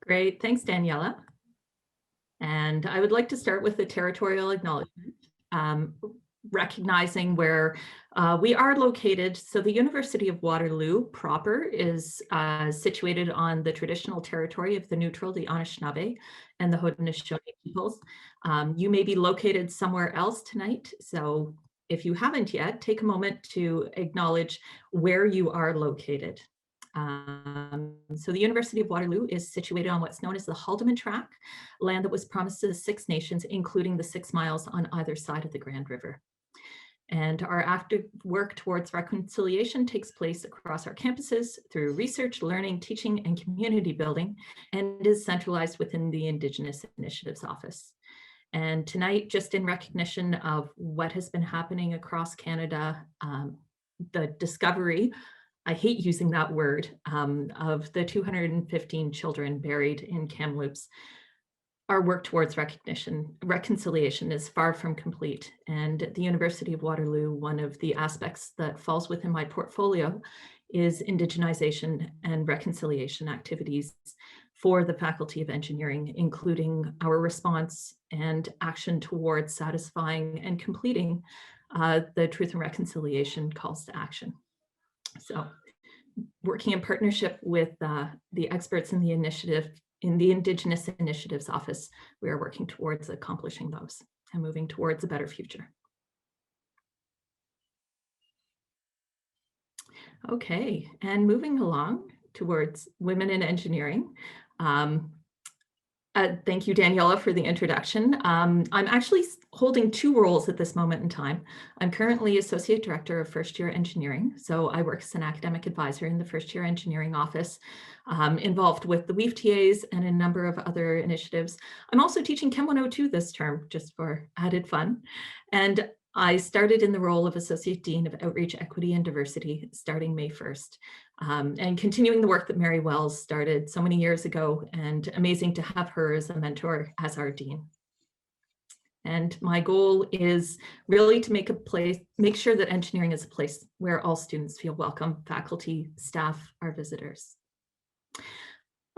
Great, thanks, Daniela. And I would like to start with the territorial acknowledgement, recognizing where we are located. So the University of Waterloo proper is situated on the traditional territory of the neutral, the Anishinaabe, and the Haudenosaunee peoples. You may be located somewhere else tonight. So if you haven't yet, take a moment to acknowledge where you are located. So the University of Waterloo is situated on what's known as the Haldimand Tract, land that was promised to the Six Nations, including the 6 miles on either side of the Grand River. And our active work towards reconciliation takes place across our campuses through research, learning, teaching, and community building, and is centralized within the Indigenous Initiatives Office. And tonight, just in recognition of what has been happening across Canada, the discovery, I hate using that word, of the 215 children buried in Kamloops, our work towards reconciliation is far from complete. And at the University of Waterloo, one of the aspects that falls within my portfolio is indigenization and reconciliation activities for the Faculty of Engineering, including our response and action towards satisfying and completing the Truth and Reconciliation calls to action. So working in partnership with the experts in the initiative, in the Indigenous Initiatives Office, we are working towards accomplishing those and moving towards a better future. Okay, and moving along towards women in engineering. Thank you, Daniela, for the introduction. I'm actually holding 2 roles at this moment in time. I'm currently Associate Director of First Year Engineering. So I work as an academic advisor in the First Year Engineering Office, involved with the WEAF TAs and a number of other initiatives. I'm also teaching Chem 102 this term, just for added fun. And I started in the role of Associate Dean of Outreach, Equity, and Diversity starting May 1st, and continuing the work that Mary Wells started so many years ago, and amazing to have her as a mentor as our Dean. And my goal is really to make sure that engineering is a place where all students feel welcome, faculty, staff, our visitors.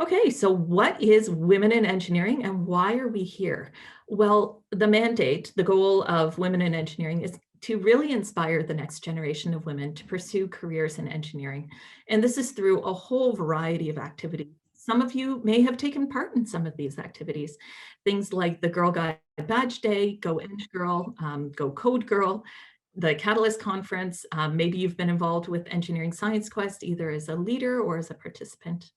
Okay, so what is Women in Engineering and why are we here? Well, the mandate, the goal of Women in Engineering is to really inspire the next generation of women to pursue careers in engineering. And this is through a whole variety of activities. Some of you may have taken part in some of these activities. Things like the Girl Guide Badge Day, Go Eng Girl, Go Code Girl, the Catalyst Conference. Maybe you've been involved with Engineering Science Quest, either as a leader or as a participant.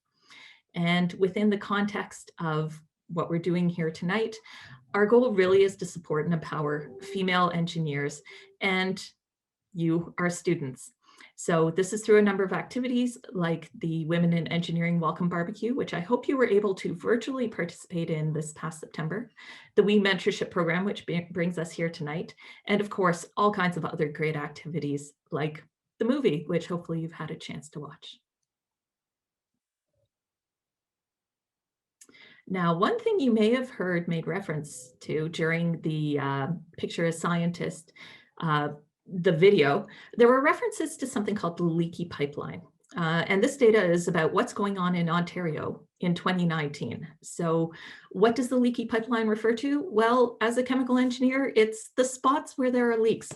And within the context of what we're doing here tonight, our goal really is to support and empower female engineers and you, our students. So this is through a number of activities like the Women in Engineering Welcome Barbecue, which I hope you were able to virtually participate in this past September, the WE Mentorship Program, which brings us here tonight, and of course, all kinds of other great activities like the movie, which hopefully you've had a chance to watch. Now, one thing you may have heard made reference to during the Picture a Scientist, the video, there were references to something called the leaky pipeline. And this data is about what's going on in Ontario in 2019. So what does the leaky pipeline refer to? Well, as a chemical engineer, it's the spots where there are leaks.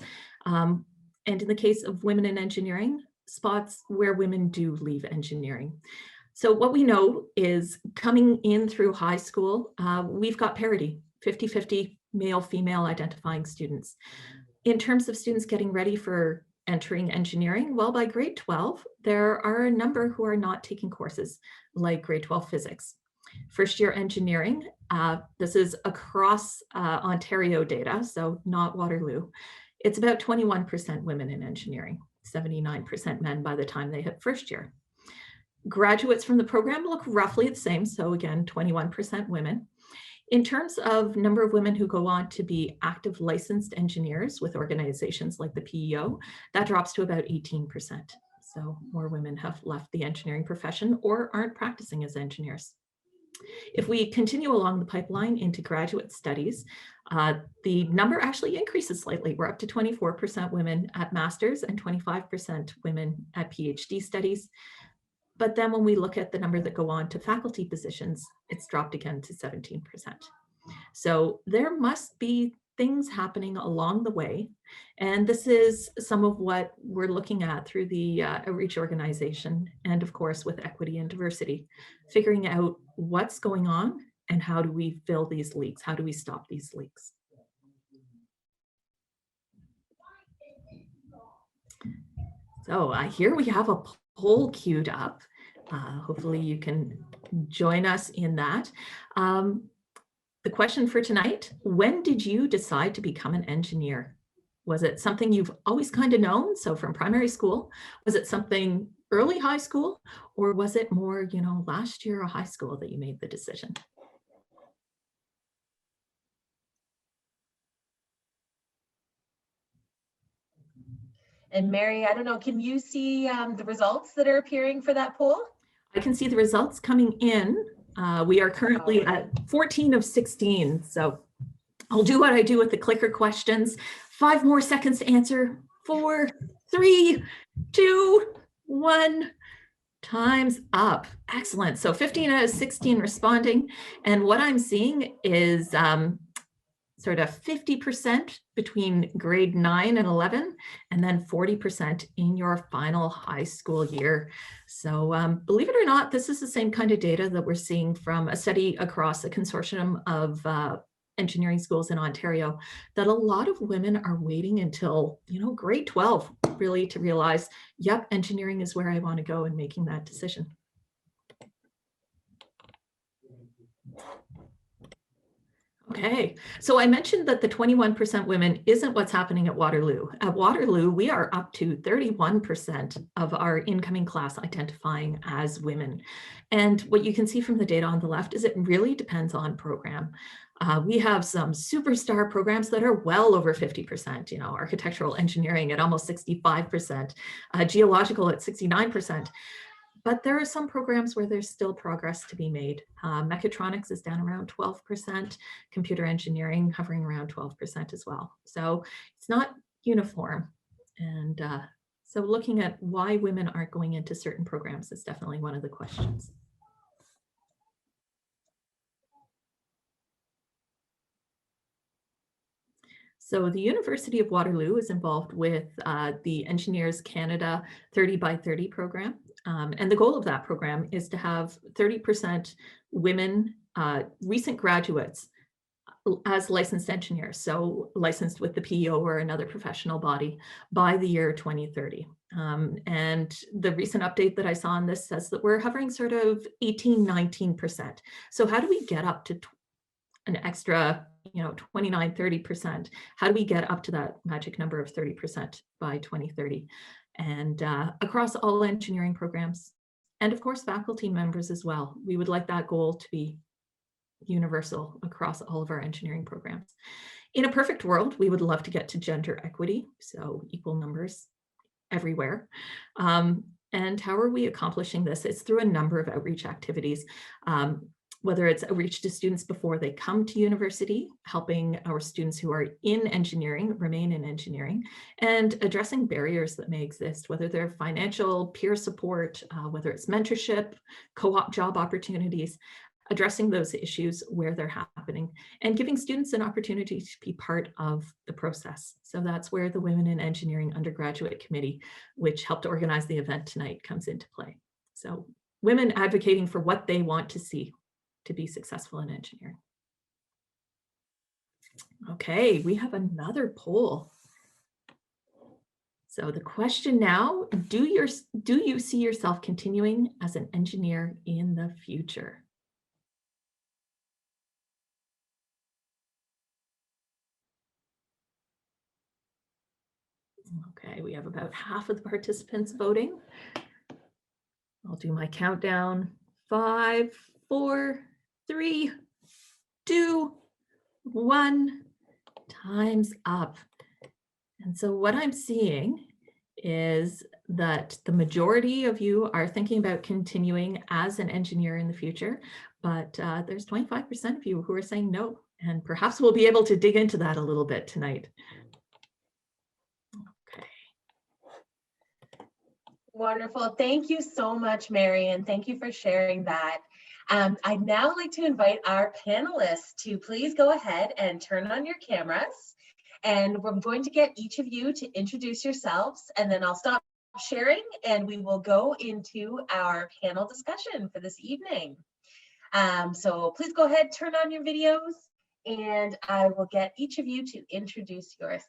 And in the case of women in engineering, spots where women do leave engineering. So what we know is coming in through high school, we've got parity, 50-50 male-female identifying students. In terms of students getting ready for entering engineering, well, by grade 12, there are a number who are not taking courses like grade 12 physics. First year engineering, this is across Ontario data, so not Waterloo. It's about 21% women in engineering, 79% men by the time they hit first year. Graduates from the program look roughly the same. So again, 21% women. In terms of number of women who go on to be active licensed engineers with organizations like the PEO, that drops to about 18%. So more women have left the engineering profession or aren't practicing as engineers. If we continue along the pipeline into graduate studies, the number actually increases slightly. We're up to 24% women at master's and 25% women at PhD studies. But then when we look at the number that go on to faculty positions, it's dropped again to 17%. So there must be things happening along the way. And this is some of what we're looking at through the outreach organization, and of course with equity and diversity, figuring out what's going on and how do we fill these leaks? How do we stop these leaks? So here we have a poll queued up. Hopefully you can join us in that. The question for tonight: when did you decide to become an engineer? Was it something you've always kind of known, so from primary school? Was it something early high school? Or was it more, last year of high school that you made the decision? And Mary, I don't know, can you see the results that are appearing for that poll? I can see the results coming in. We are currently at 14 of 16. So I'll do what I do with the clicker questions. 5 more seconds to answer. 4, 3, 2, 1. Time's up. Excellent. So 15 out of 16 responding. And what I'm seeing is sort of 50% between grade 9 and 11, and then 40% in your final high school year. So believe it or not, this is the same kind of data that we're seeing from a study across a consortium of engineering schools in Ontario, that a lot of women are waiting until, grade 12 really to realize, yep, engineering is where I want to go, and making that decision. Okay, so I mentioned that the 21% women isn't what's happening at Waterloo. At Waterloo, we are up to 31% of our incoming class identifying as women. And what you can see from the data on the left is it really depends on program. We have some superstar programs that are well over 50%, architectural engineering at almost 65%, geological at 69%. But there are some programs where there's still progress to be made. Mechatronics is down around 12%, computer engineering hovering around 12% as well. So it's not uniform. And so looking at why women aren't going into certain programs is definitely one of the questions. So the University of Waterloo is involved with the Engineers Canada 30 by 30 program. And the goal of that program is to have 30% women, recent graduates, as licensed engineers, so licensed with the PEO or another professional body by the year 2030. And the recent update that I saw on this says that we're hovering sort of 18, 19%. So how do we get up to an extra 29, 30%? How do we get up to that magic number of 30% by 2030? And across all engineering programs, and of course faculty members as well. We would like that goal to be universal across all of our engineering programs. In a perfect world, we would love to get to gender equity, so equal numbers everywhere. And how are we accomplishing this? It's through a number of outreach activities. Whether it's outreach to students before they come to university, helping our students who are in engineering remain in engineering, and addressing barriers that may exist, whether they're financial, peer support, whether it's mentorship, co-op job opportunities, addressing those issues where they're happening, and giving students an opportunity to be part of the process. So that's where the Women in Engineering Undergraduate Committee, which helped organize the event tonight, comes into play. So women advocating for what they want to see to be successful in engineering. Okay, we have another poll. So the question now, do you see yourself continuing as an engineer in the future? Okay, we have about half of the participants voting. I'll do my countdown. 5, 4, 3, 2, 1. Time's up. And so what I'm seeing is that the majority of you are thinking about continuing as an engineer in the future, but there's 25% of you who are saying no, and perhaps we'll be able to dig into that a little bit tonight. Wonderful. Thank you so much, Mary, and thank you for sharing that. I'd now like to invite our panelists to please go ahead and turn on your cameras. And we're going to get each of you to introduce yourselves, and then I'll stop sharing and we will go into our panel discussion for this evening. So please go ahead, turn on your videos, and I will get each of you to introduce yourselves.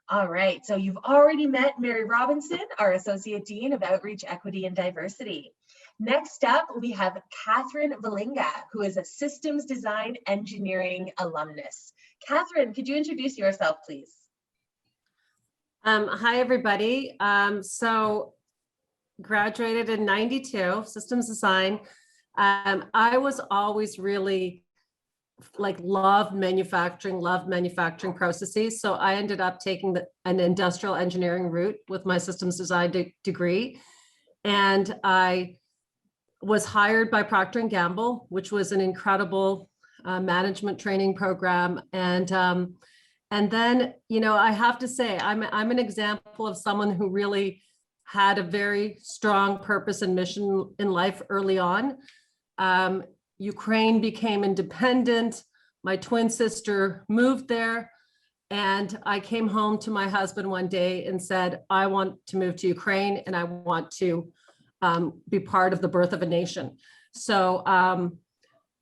All right, so you've already met Mary Robinson, our Associate Dean of Outreach, Equity, and Diversity. Next up, we have Catherine Valinga, who is a Systems Design Engineering alumnus. Catherine, could you introduce yourself, please? Hi, everybody. So graduated in '92, systems design. I was always really loved manufacturing processes. So I ended up taking an industrial engineering route with my systems design degree. And I was hired by Procter & Gamble, which was an incredible management training program. And then, you know, I have to say, I'm an example of someone who really had a very strong purpose and mission in life early on. Ukraine became independent. My twin sister moved there. And I came home to my husband one day and said, I want to move to Ukraine and I want to be part of the birth of a nation. So,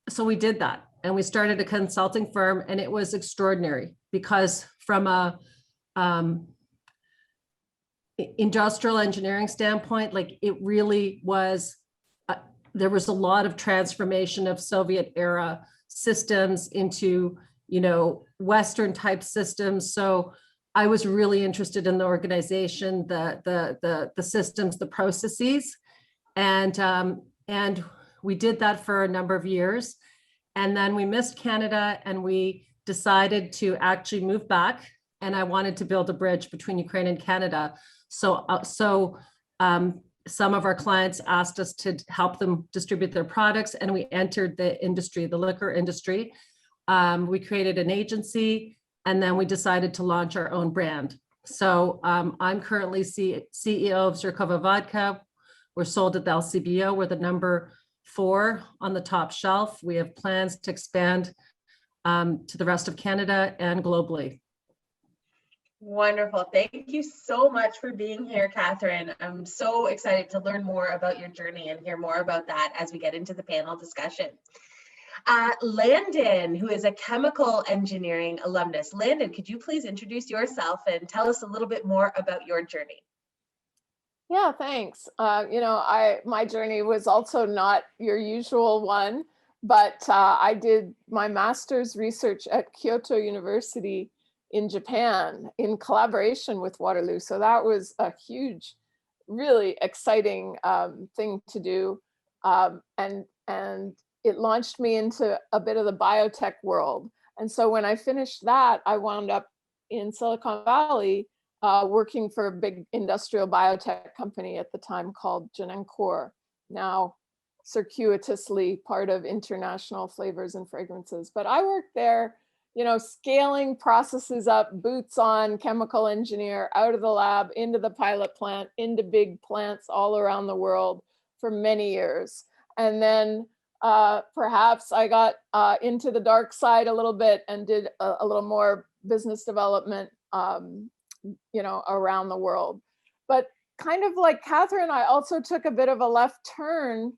so we did that. And we started a consulting firm, and it was extraordinary because from a industrial engineering standpoint, like it really was, there was a lot of transformation of Soviet era systems into, you know, Western type systems. So I was really interested in the organization, the systems, the processes, and we did that for a number of years. And then we missed Canada and we decided to actually move back. And I wanted to build a bridge between Ukraine and Canada. So, some of our clients asked us to help them distribute their products, and we entered the industry, the liquor industry. We created an agency, and then we decided to launch our own brand. So I'm currently CEO of Zirkova Vodka. We're sold at the LCBO. We're the number 4 on the top shelf. We have plans to expand to the rest of Canada and globally. Wonderful. Thank you so much for being here, Catherine. I'm so excited to learn more about your journey and hear more about that as we get into the panel discussion. Landon, who is a chemical engineering alumnus. Landon, could you please introduce yourself and tell us a little bit more about your journey? Yeah, thanks. You know, my journey was also not your usual one, but I did my master's research at Kyoto University in Japan in collaboration with Waterloo. So that was a huge, really exciting thing to do. And it launched me into a bit of the biotech world. And so when I finished that, I wound up in Silicon Valley working for a big industrial biotech company at the time called Genencor, now circuitously part of International Flavors and Fragrances. But I worked there, you know, scaling processes up, boots on, chemical engineer, out of the lab, into the pilot plant, into big plants all around the world for many years. And then perhaps I got into the dark side a little bit and did a little more business development, you know, around the world. But kind of like Catherine, I also took a bit of a left turn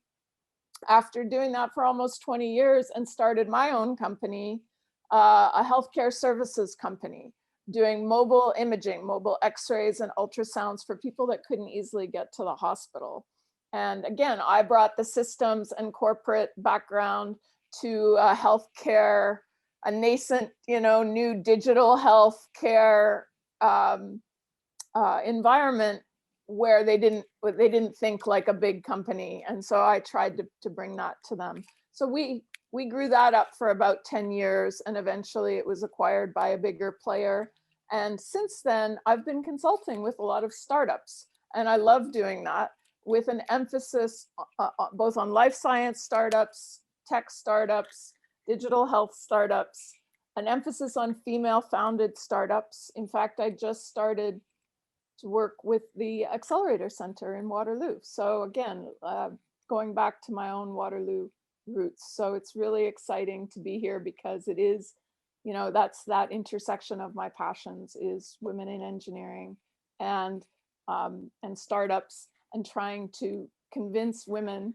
after doing that for almost 20 years and started my own company, a healthcare services company, doing mobile imaging, mobile x-rays and ultrasounds for people that couldn't easily get to the hospital. And again, I brought the systems and corporate background to healthcare, a nascent, you know, new digital healthcare environment where they didn't think like a big company. And so I tried to bring that to them. So we grew that up for about 10 years, and eventually it was acquired by a bigger player. And since then, I've been consulting with a lot of startups, and I love doing that, with an emphasis both on life science startups, tech startups, digital health startups, an emphasis on female founded startups. In fact, I just started to work with the Accelerator Center in Waterloo. So again, going back to my own Waterloo roots. So it's really exciting to be here because it is, you know, that's that intersection of my passions is women in engineering and startups, and trying to convince women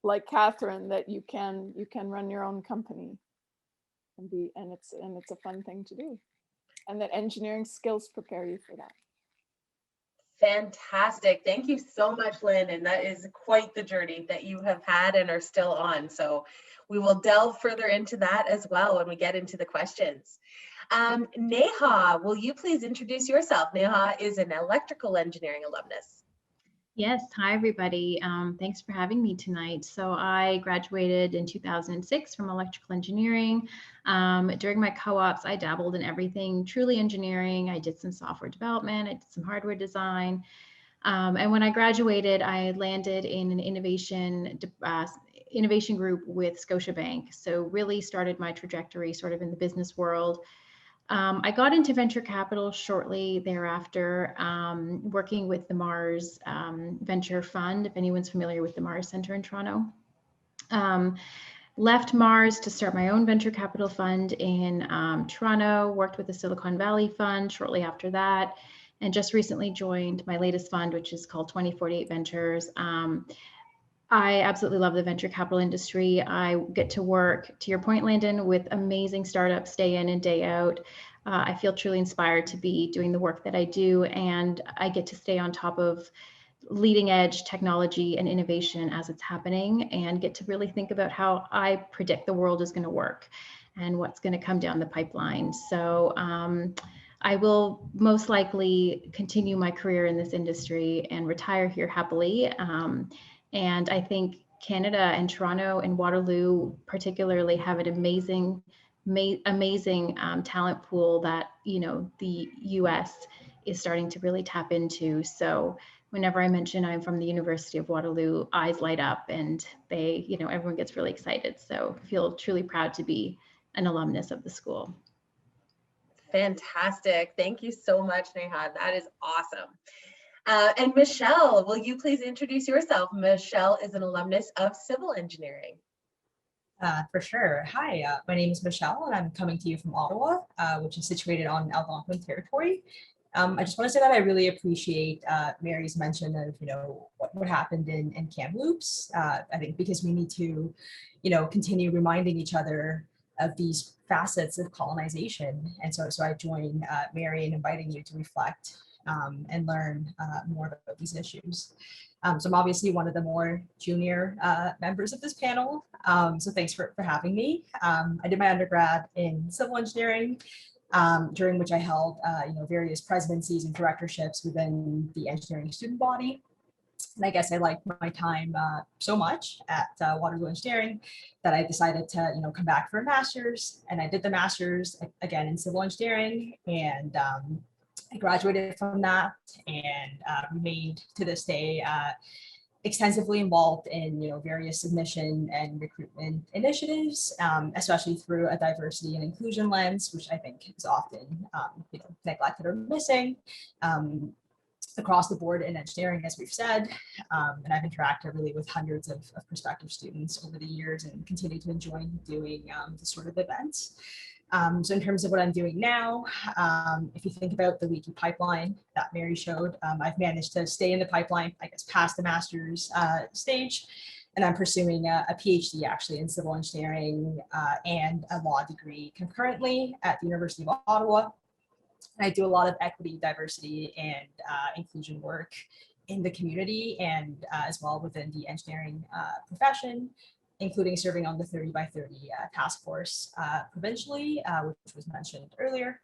like Catherine that you can run your own company and it's a fun thing to do, and that engineering skills prepare you for that. Fantastic. Thank you so much, Lynn. And that is quite the journey that you have had and are still on. So we will delve further into that as well when we get into the questions. Neha, will you please introduce yourself? Neha is an electrical engineering alumnus. Yes, hi everybody. Thanks for having me tonight. So I graduated in 2006 from electrical engineering. During my co-ops, I dabbled in everything truly engineering. I did some software development, I did some hardware design. And when I graduated, I landed in an innovation group with Scotiabank. So really started my trajectory sort of in the business world. I got into venture capital shortly thereafter, working with the Mars Venture Fund, if anyone's familiar with the Mars Center in Toronto. Left Mars to start my own venture capital fund in Toronto, worked with the Silicon Valley Fund shortly after that, and just recently joined my latest fund, which is called 2048 Ventures. I absolutely love the venture capital industry. I get to work, to your point, Landon, with amazing startups day in and day out. I feel truly inspired to be doing the work that I do, and I get to stay on top of leading edge technology and innovation as it's happening, and get to really think about how I predict the world is going to work and what's going to come down the pipeline. So I will most likely continue my career in this industry and retire here happily. And I think Canada and Toronto and Waterloo particularly have an amazing talent pool that, you know, the US is starting to really tap into. So whenever I mention I'm from the University of Waterloo, eyes light up and they, you know, everyone gets really excited. So I feel truly proud to be an alumnus of the school. Fantastic. Thank you so much, Neha. That is awesome. And Michelle, will you please introduce yourself? Michelle is an alumnus of civil engineering. For sure. Hi, my name is Michelle, and I'm coming to you from Ottawa, which is situated on Algonquin territory. I just want to say that I really appreciate Mary's mention of, you know, what happened in Kamloops. I think because we need to, you know, continue reminding each other of these facets of colonization. And so I join Mary in inviting you to reflect and learn more about these issues. So I'm obviously one of the more junior members of this panel. So thanks for having me. I did my undergrad in civil engineering, during which I held you know, various presidencies and directorships within the engineering student body. And I guess I liked my time so much at Waterloo Engineering that I decided to, you know, come back for a master's. And I did the master's again in civil engineering, and I graduated from that and remained to this day extensively involved in, you know, various submission and recruitment initiatives, especially through a diversity and inclusion lens, which I think is often you know, neglected or missing across the board in engineering, as we've said. And I've interacted really with hundreds of prospective students over the years and continue to enjoy doing this sort of events. So in terms of what I'm doing now, if you think about the leaky pipeline that Mary showed, I've managed to stay in the pipeline, I guess, past the master's stage. And I'm pursuing a PhD actually in civil engineering and a law degree concurrently at the University of Ottawa. I do a lot of equity, diversity, and inclusion work in the community and as well within the engineering profession, including serving on the 30 by 30 task force provincially, which was mentioned earlier.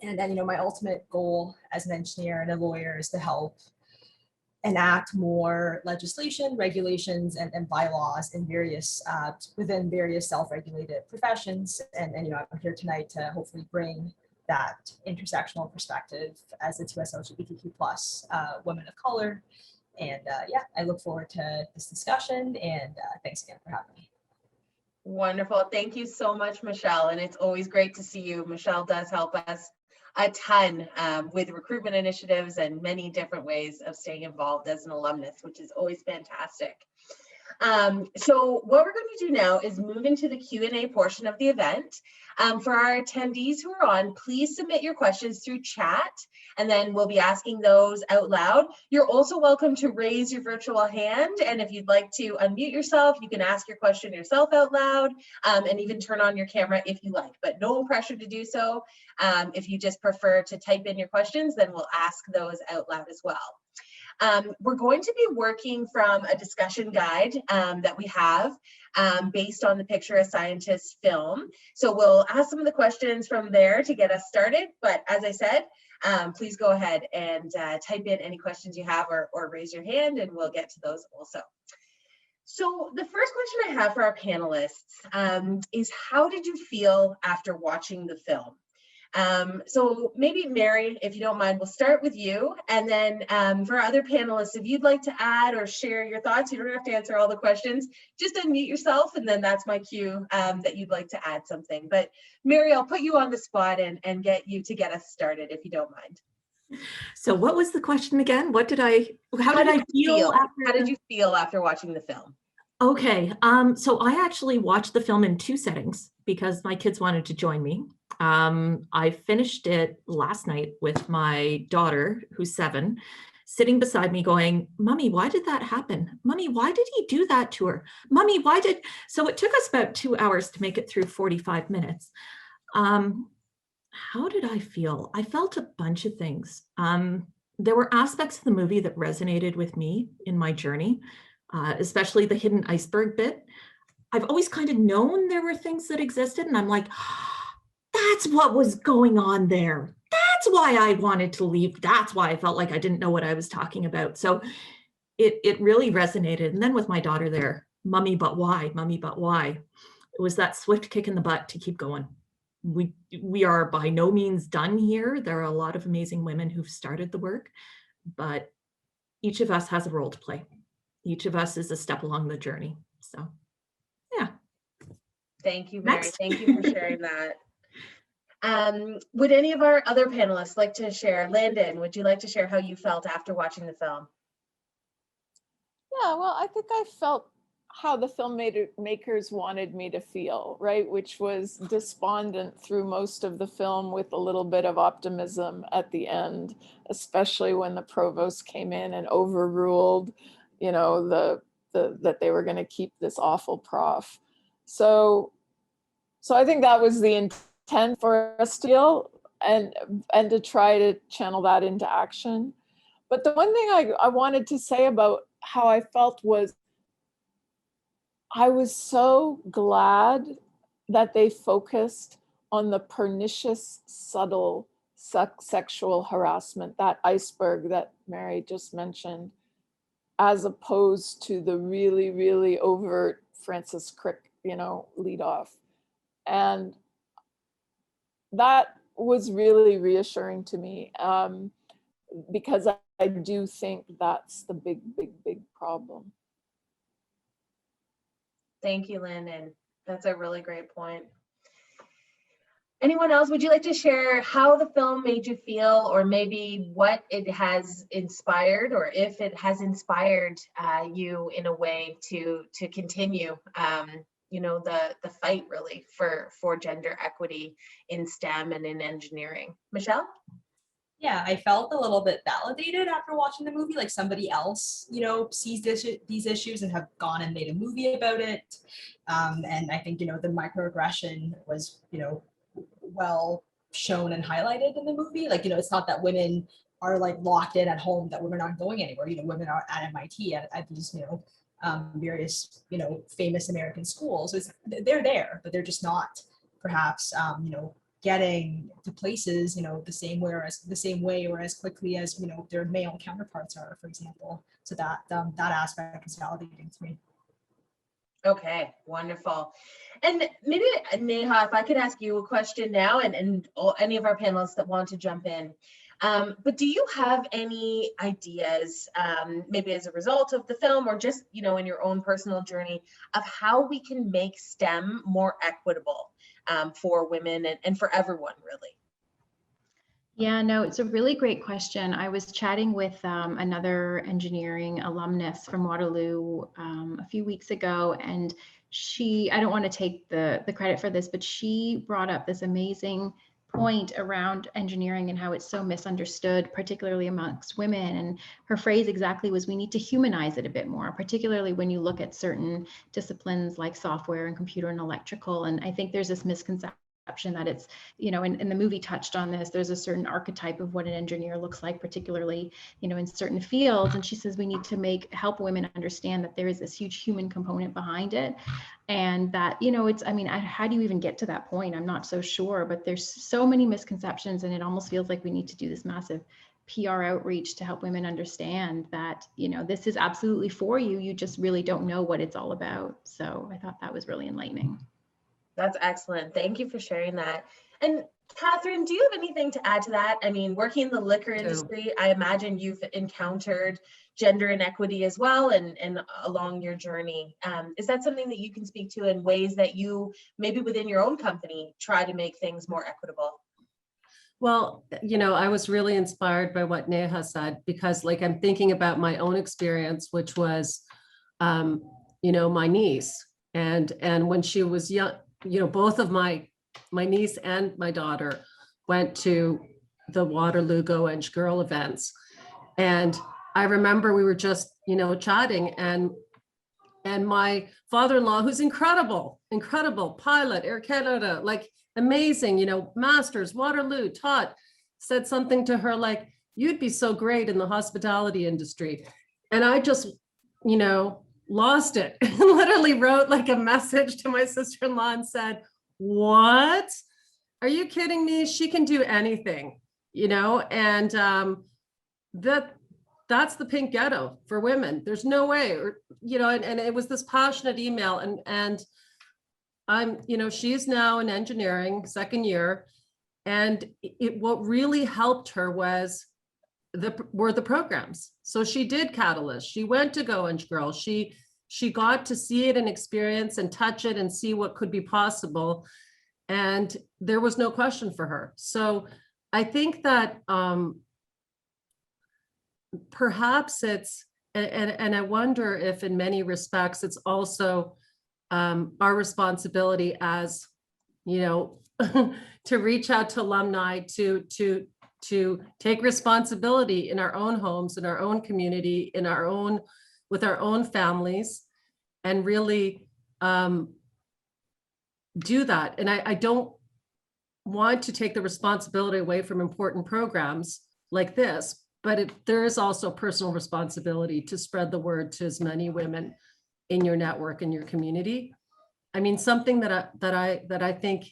And then, you know, my ultimate goal as an engineer and a lawyer is to help enact more legislation, regulations, and bylaws in various within various self-regulated professions. And you know, I'm here tonight to hopefully bring that intersectional perspective as a 2S LGBTQ plus women of color. And yeah, I look forward to this discussion, and thanks again for having me. Wonderful. Thank you so much, Michelle. And it's always great to see you. Michelle does help us a ton with recruitment initiatives and many different ways of staying involved as an alumnus, which is always fantastic. So what we're going to do now is move into the Q&A portion of the event. For our attendees who are on, please submit your questions through chat, and then we'll be asking those out loud. You're also welcome to raise your virtual hand, and if you'd like to unmute yourself, you can ask your question yourself out loud, and even turn on your camera if you like, but no pressure to do so. If you just prefer to type in your questions, then we'll ask those out loud as well. We're going to be working from a discussion guide that we have based on the Picture a Scientist film. So we'll ask some of the questions from there to get us started. But as I said, please go ahead and type in any questions you have or raise your hand, and we'll get to those also. So the first question I have for our panelists is, how did you feel after watching the film? So maybe Mary, if you don't mind, we'll start with you. And then for other panelists, if you'd like to add or share your thoughts, you don't have to answer all the questions, just unmute yourself, and then that's my cue that you'd like to add something. But Mary, I'll put you on the spot and get you to get us started, if you don't mind. So what was the question again? How did I feel after? How did you feel after watching the film? Okay, so I actually watched the film in 2 settings because my kids wanted to join me. I finished it last night with my daughter, who's 7, sitting beside me going, "Mommy, why did that happen? Mommy, why did he do that to her? Mommy, why did..." So it took us about 2 hours to make it through 45 minutes. How did I feel? I felt a bunch of things. There were aspects of the movie that resonated with me in my journey, especially the hidden iceberg bit. I've always kind of known there were things that existed, and I'm like, that's what was going on there. That's why I wanted to leave. That's why I felt like I didn't know what I was talking about. So it really resonated. And then with my daughter there, "Mommy, but why? Mommy, but why?" It was that swift kick in the butt to keep going. We are by no means done here. There are a lot of amazing women who've started the work, but each of us has a role to play. Each of us is a step along the journey. So, yeah. Thank you, Mary. Next. Thank you for sharing that. Would any of our other panelists like to share? Landon, would you like to share how you felt after watching the film? Yeah, well, I think I felt how the filmmakers wanted me to feel, right? Which was despondent through most of the film with a little bit of optimism at the end, especially when the provost came in and overruled, you know, that they were going to keep this awful prof. So I think that was the intent for us to feel and to try to channel that into action. But the one thing I wanted to say about how I felt was, I was so glad that they focused on the pernicious, subtle sexual harassment, that iceberg that Mary just mentioned, as opposed to the really, really overt Francis Crick, you know, lead off. And that was really reassuring to me, because I do think that's the big, big, big problem. Thank you, Landon. That's a really great point. Anyone else, would you like to share how the film made you feel, or maybe what it has inspired, or if it has inspired you in a way to continue, you know, the fight really for gender equity in STEM and in engineering? Michelle? Yeah, I felt a little bit validated after watching the movie, like somebody else, you know, sees these issues and have gone and made a movie about it. And I think, you know, the microaggression was, you know, well shown and highlighted in the movie. Like, you know, it's not that women are like locked in at home, that women aren't going anywhere. You know, women are at MIT, at these, you know, various, you know, famous American schools. They're there, but they're just not perhaps, you know, getting to places, you know, the same way or as quickly as, you know, their male counterparts are, for example. So that aspect is validating to me. Okay, wonderful. And maybe Neha, if I could ask you a question now, and any of our panelists that want to jump in. But do you have any ideas, maybe as a result of the film, or just, you know, in your own personal journey, of how we can make STEM more equitable for women and for everyone, really? Yeah, no, it's a really great question. I was chatting with another engineering alumnus from Waterloo a few weeks ago, and I don't want to take the credit for this, but she brought up this amazing point around engineering and how it's so misunderstood, particularly amongst women. And her phrase exactly was, we need to humanize it a bit more, particularly when you look at certain disciplines like software and computer and electrical. And I think there's this misconception that it's, and the movie touched on this, there's a certain archetype of what an engineer looks like, particularly, in certain fields. And she says we need to help women understand that there is this huge human component behind it. And that, how do you even get to that point? I'm not so sure, but there's so many misconceptions, and it almost feels like we need to do this massive PR outreach to help women understand that, this is absolutely for you. You just really don't know what it's all about. So I thought that was really enlightening. That's excellent. Thank you for sharing that. And Catherine, do you have anything to add to that? I mean, working in the liquor industry, I imagine you've encountered gender inequity as well, and along your journey. Is that something that you can speak to in ways that you, maybe within your own company, try to make things more equitable? Well, I was really inspired by what Neha said, because I'm thinking about my own experience, which was, my niece. And when she was young, both of my niece and my daughter went to the Waterloo Go Eng Girl events. And I remember we were just, chatting, and my father-in-law, who's incredible pilot, Air Canada, amazing, masters, Waterloo, taught, said something to her like, you'd be so great in the hospitality industry. And I just, lost it. Literally wrote a message to my sister-in-law and said, what? Are you kidding me? She can do anything, and that's the pink ghetto for women. There's no way, and it was this passionate email, and I'm, she's now in engineering, second year. And what really helped her were the programs. So she did Catalyst. She went to Go Eng Girl. She got to see it and experience and touch it and see what could be possible. And there was no question for her. So I think that perhaps it's, and I wonder if in many respects, it's also our responsibility as, to reach out to alumni, to take responsibility in our own homes, in our own community, with our own families, and really do that. And I don't want to take the responsibility away from important programs like this, but there is also personal responsibility to spread the word to as many women in your network, in your community. I mean, something that I think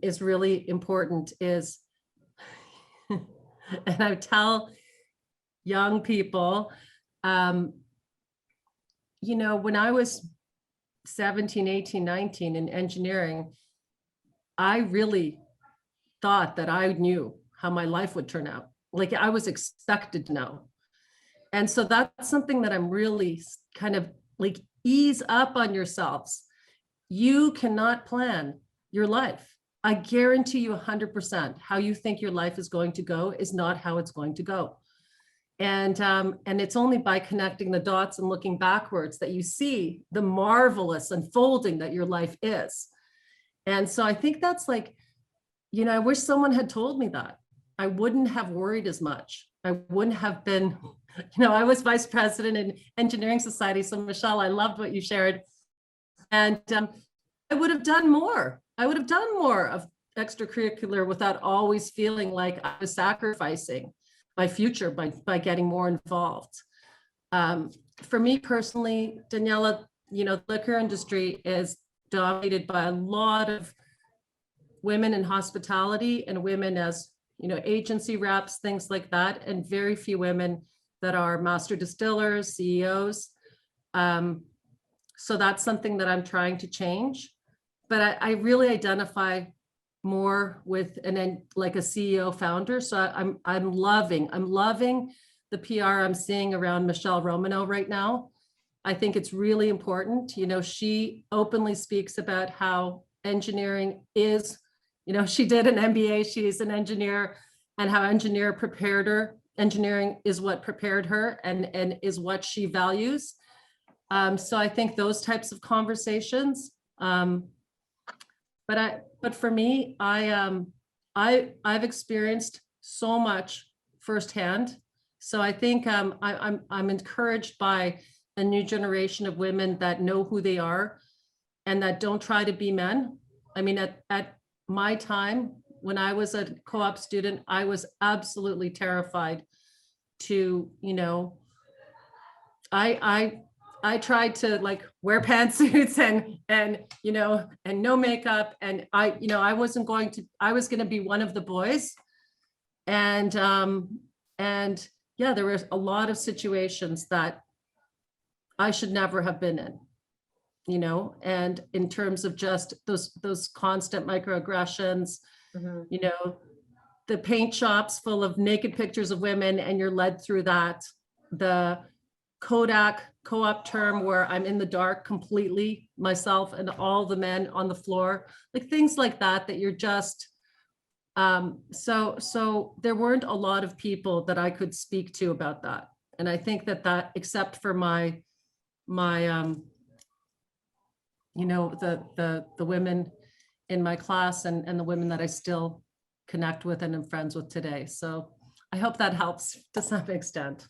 is really important is, and I tell young people, when I was 17, 18, 19 in engineering, I really thought that I knew how my life would turn out. I was expected to know. And so that's something that I'm really kind of ease up on yourselves. You cannot plan your life. I guarantee you 100% how you think your life is going to go is not how it's going to go. And it's only by connecting the dots and looking backwards that you see the marvelous unfolding that your life is. And so I think that's I wish someone had told me that. I wouldn't have worried as much. I wouldn't have been, I was vice president in Engineering Society. So Michelle, I loved what you shared. And I would have done more. I would have done more of extracurricular without always feeling like I was sacrificing my future by getting more involved. For me personally, Daniela, the liquor industry is dominated by a lot of women in hospitality and women as, agency reps, things like that, and very few women that are master distillers, CEOs. So that's something that I'm trying to change. But I really identify more with a CEO founder. So I'm loving the PR I'm seeing around Michelle Romanow right now. I think it's really important. She openly speaks about how engineering is, she did an MBA, she's an engineer, and how engineering is what prepared her and is what she values. So I think those types of conversations. But for me, I've experienced so much firsthand. So I think I'm encouraged by a new generation of women that know who they are and that don't try to be men. I mean, at my time, when I was a co-op student, I was absolutely terrified to, I tried to like wear pantsuits and no makeup, and I was going to be one of the boys, and yeah, there was a lot of situations that I should never have been in, and in terms of just those constant microaggressions, the paint shops full of naked pictures of women and you're led through that, the Kodak co-op term where I'm in the dark completely, myself and all the men on the floor, like things like that you're just, so there weren't a lot of people that I could speak to about that. And I think that except for my the women in my class and the women that I still connect with and am friends with today. So I hope that helps to some extent.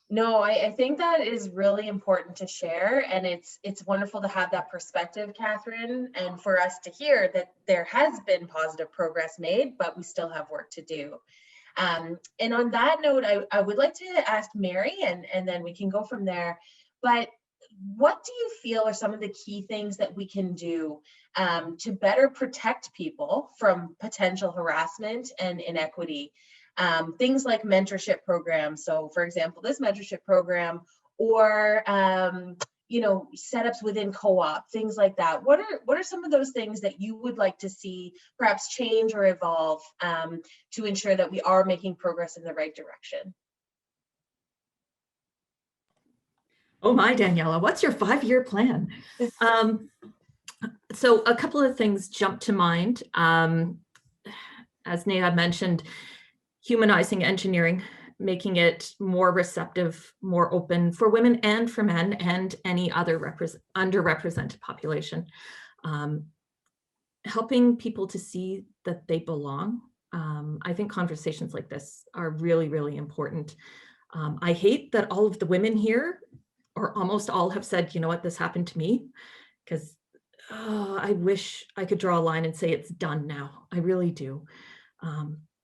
No, I think that is really important to share, and it's wonderful to have that perspective, Catherine, and for us to hear that there has been positive progress made, but we still have work to do. And on that note, I would like to ask Mary, and then we can go from there. But what do you feel are some of the key things that we can do to better protect people from potential harassment and inequity? Things like mentorship programs. So for example, this mentorship program, or setups within co-op, things like that. What are some of those things that you would like to see perhaps change or evolve to ensure that we are making progress in the right direction? Oh my, Daniela, what's your 5-year plan? So a couple of things jump to mind. As Neha mentioned, humanizing engineering, making it more receptive, more open for women and for men and any other underrepresented population. Helping people to see that they belong. I think conversations like this are really, really important. I hate that all of the women here, or almost all, have said, you know what, this happened to me, because I wish I could draw a line and say it's done now. I really do.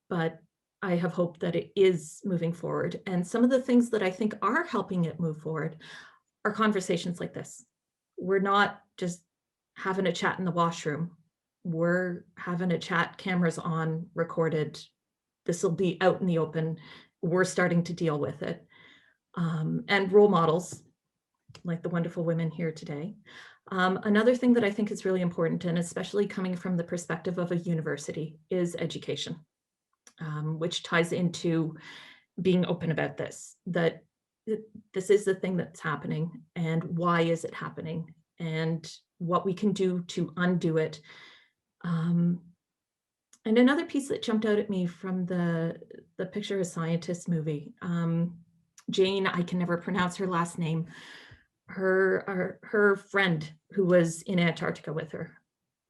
But I have hope that it is moving forward. And some of the things that I think are helping it move forward are conversations like this. We're not just having a chat in the washroom. We're having a chat, cameras on, recorded. This will be out in the open. We're starting to deal with it. And role models, like the wonderful women here today. Another thing that I think is really important, and especially coming from the perspective of a university, is education, which ties into being open about this, that this is the thing that's happening and why is it happening and what we can do to undo it. And another piece that jumped out at me from the Picture of Scientist movie, Jane, I can never pronounce her last name, her friend who was in Antarctica with her,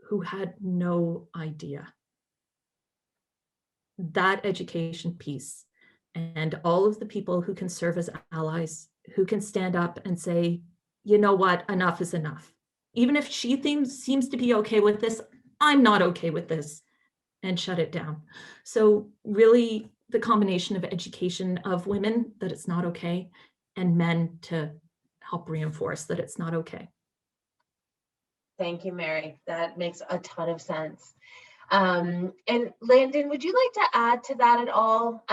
who had no idea. That education piece, and all of the people who can serve as allies, who can stand up and say, you know what, enough is enough. Even if she seems to be okay with this, I'm not okay with this, and shut it down. So really the combination of education of women that it's not okay, and men to help reinforce that it's not okay. Thank you, Mary. That makes a ton of sense. And Landon, would you like to add to that at all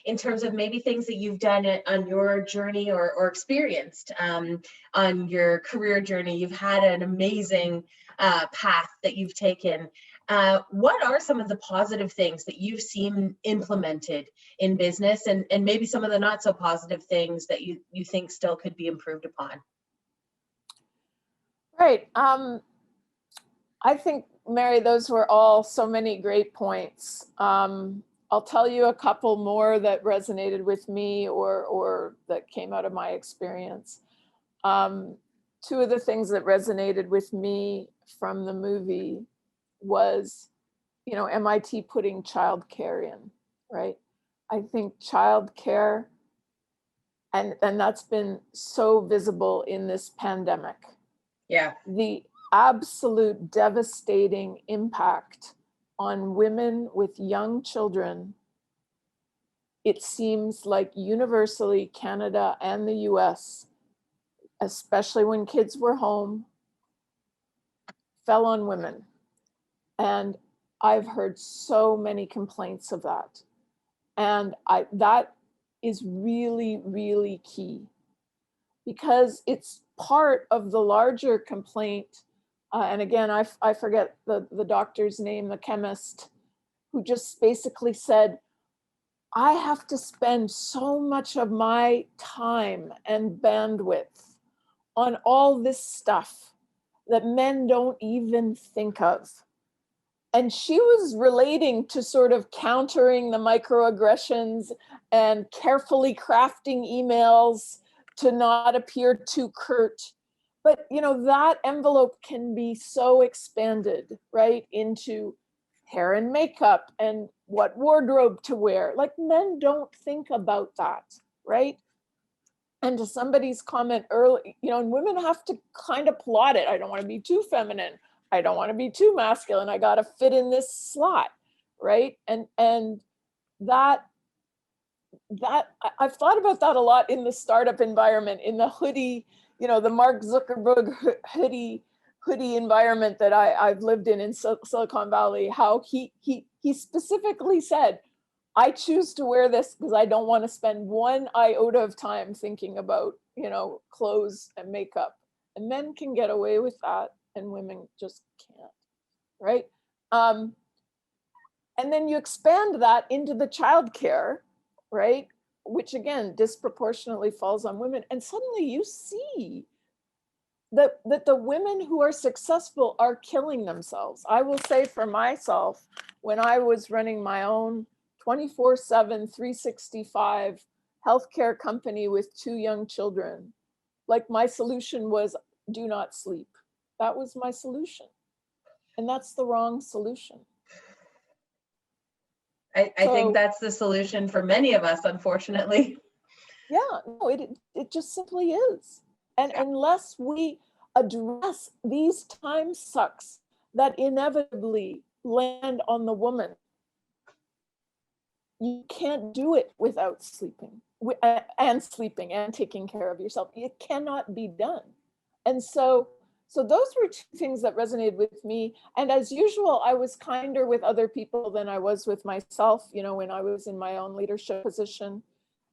in terms of maybe things that you've done on your journey or experienced on your career journey? You've had an amazing path that you've taken. What are some of the positive things that you've seen implemented in business, and maybe some of the not so positive things that you think still could be improved upon? Right. I think, Mary, those were all so many great points. I'll tell you a couple more that resonated with me or that came out of my experience. Two of the things that resonated with me from the movie was, you know, MIT putting childcare in, right? I think childcare, and that's been so visible in this pandemic. Yeah. The absolute devastating impact on women with young children. It seems like universally Canada and the US, especially when kids were home, fell on women. And I've heard so many complaints of that. And that is really, really key, because it's part of the larger complaint. And again, I forget the doctor's name, the chemist, who just basically said, I have to spend so much of my time and bandwidth on all this stuff that men don't even think of. And she was relating to sort of countering the microaggressions and carefully crafting emails to not appear too curt. But, you know, that envelope can be so expanded, right, into hair and makeup and what wardrobe to wear. Like, men don't think about that, right? And to somebody's comment early, you know, and women have to kind of plot it. I don't want to be too feminine. I don't want to be too masculine. I got to fit in this slot, right? And that I've thought about that a lot in the startup environment, in the hoodie, you know, the Mark Zuckerberg hoodie environment that I've lived in Silicon Valley. How he specifically said, I choose to wear this because I don't want to spend one iota of time thinking about, you know, clothes and makeup. And men can get away with that, and women just can't, right? And then you expand that into the childcare, right? Which again, disproportionately falls on women. And suddenly you see that the women who are successful are killing themselves. I will say for myself, when I was running my own 24/7, 365 healthcare company with 2 young children, like my solution was do not sleep. That was my solution. And that's the wrong solution. I think that's the solution for many of us, unfortunately. Yeah, no, it just simply is. And unless we address these time sucks that inevitably land on the woman, you can't do it without sleeping and taking care of yourself. It cannot be done. And so those were 2 things that resonated with me. And as usual, I was kinder with other people than I was with myself, you know, when I was in my own leadership position.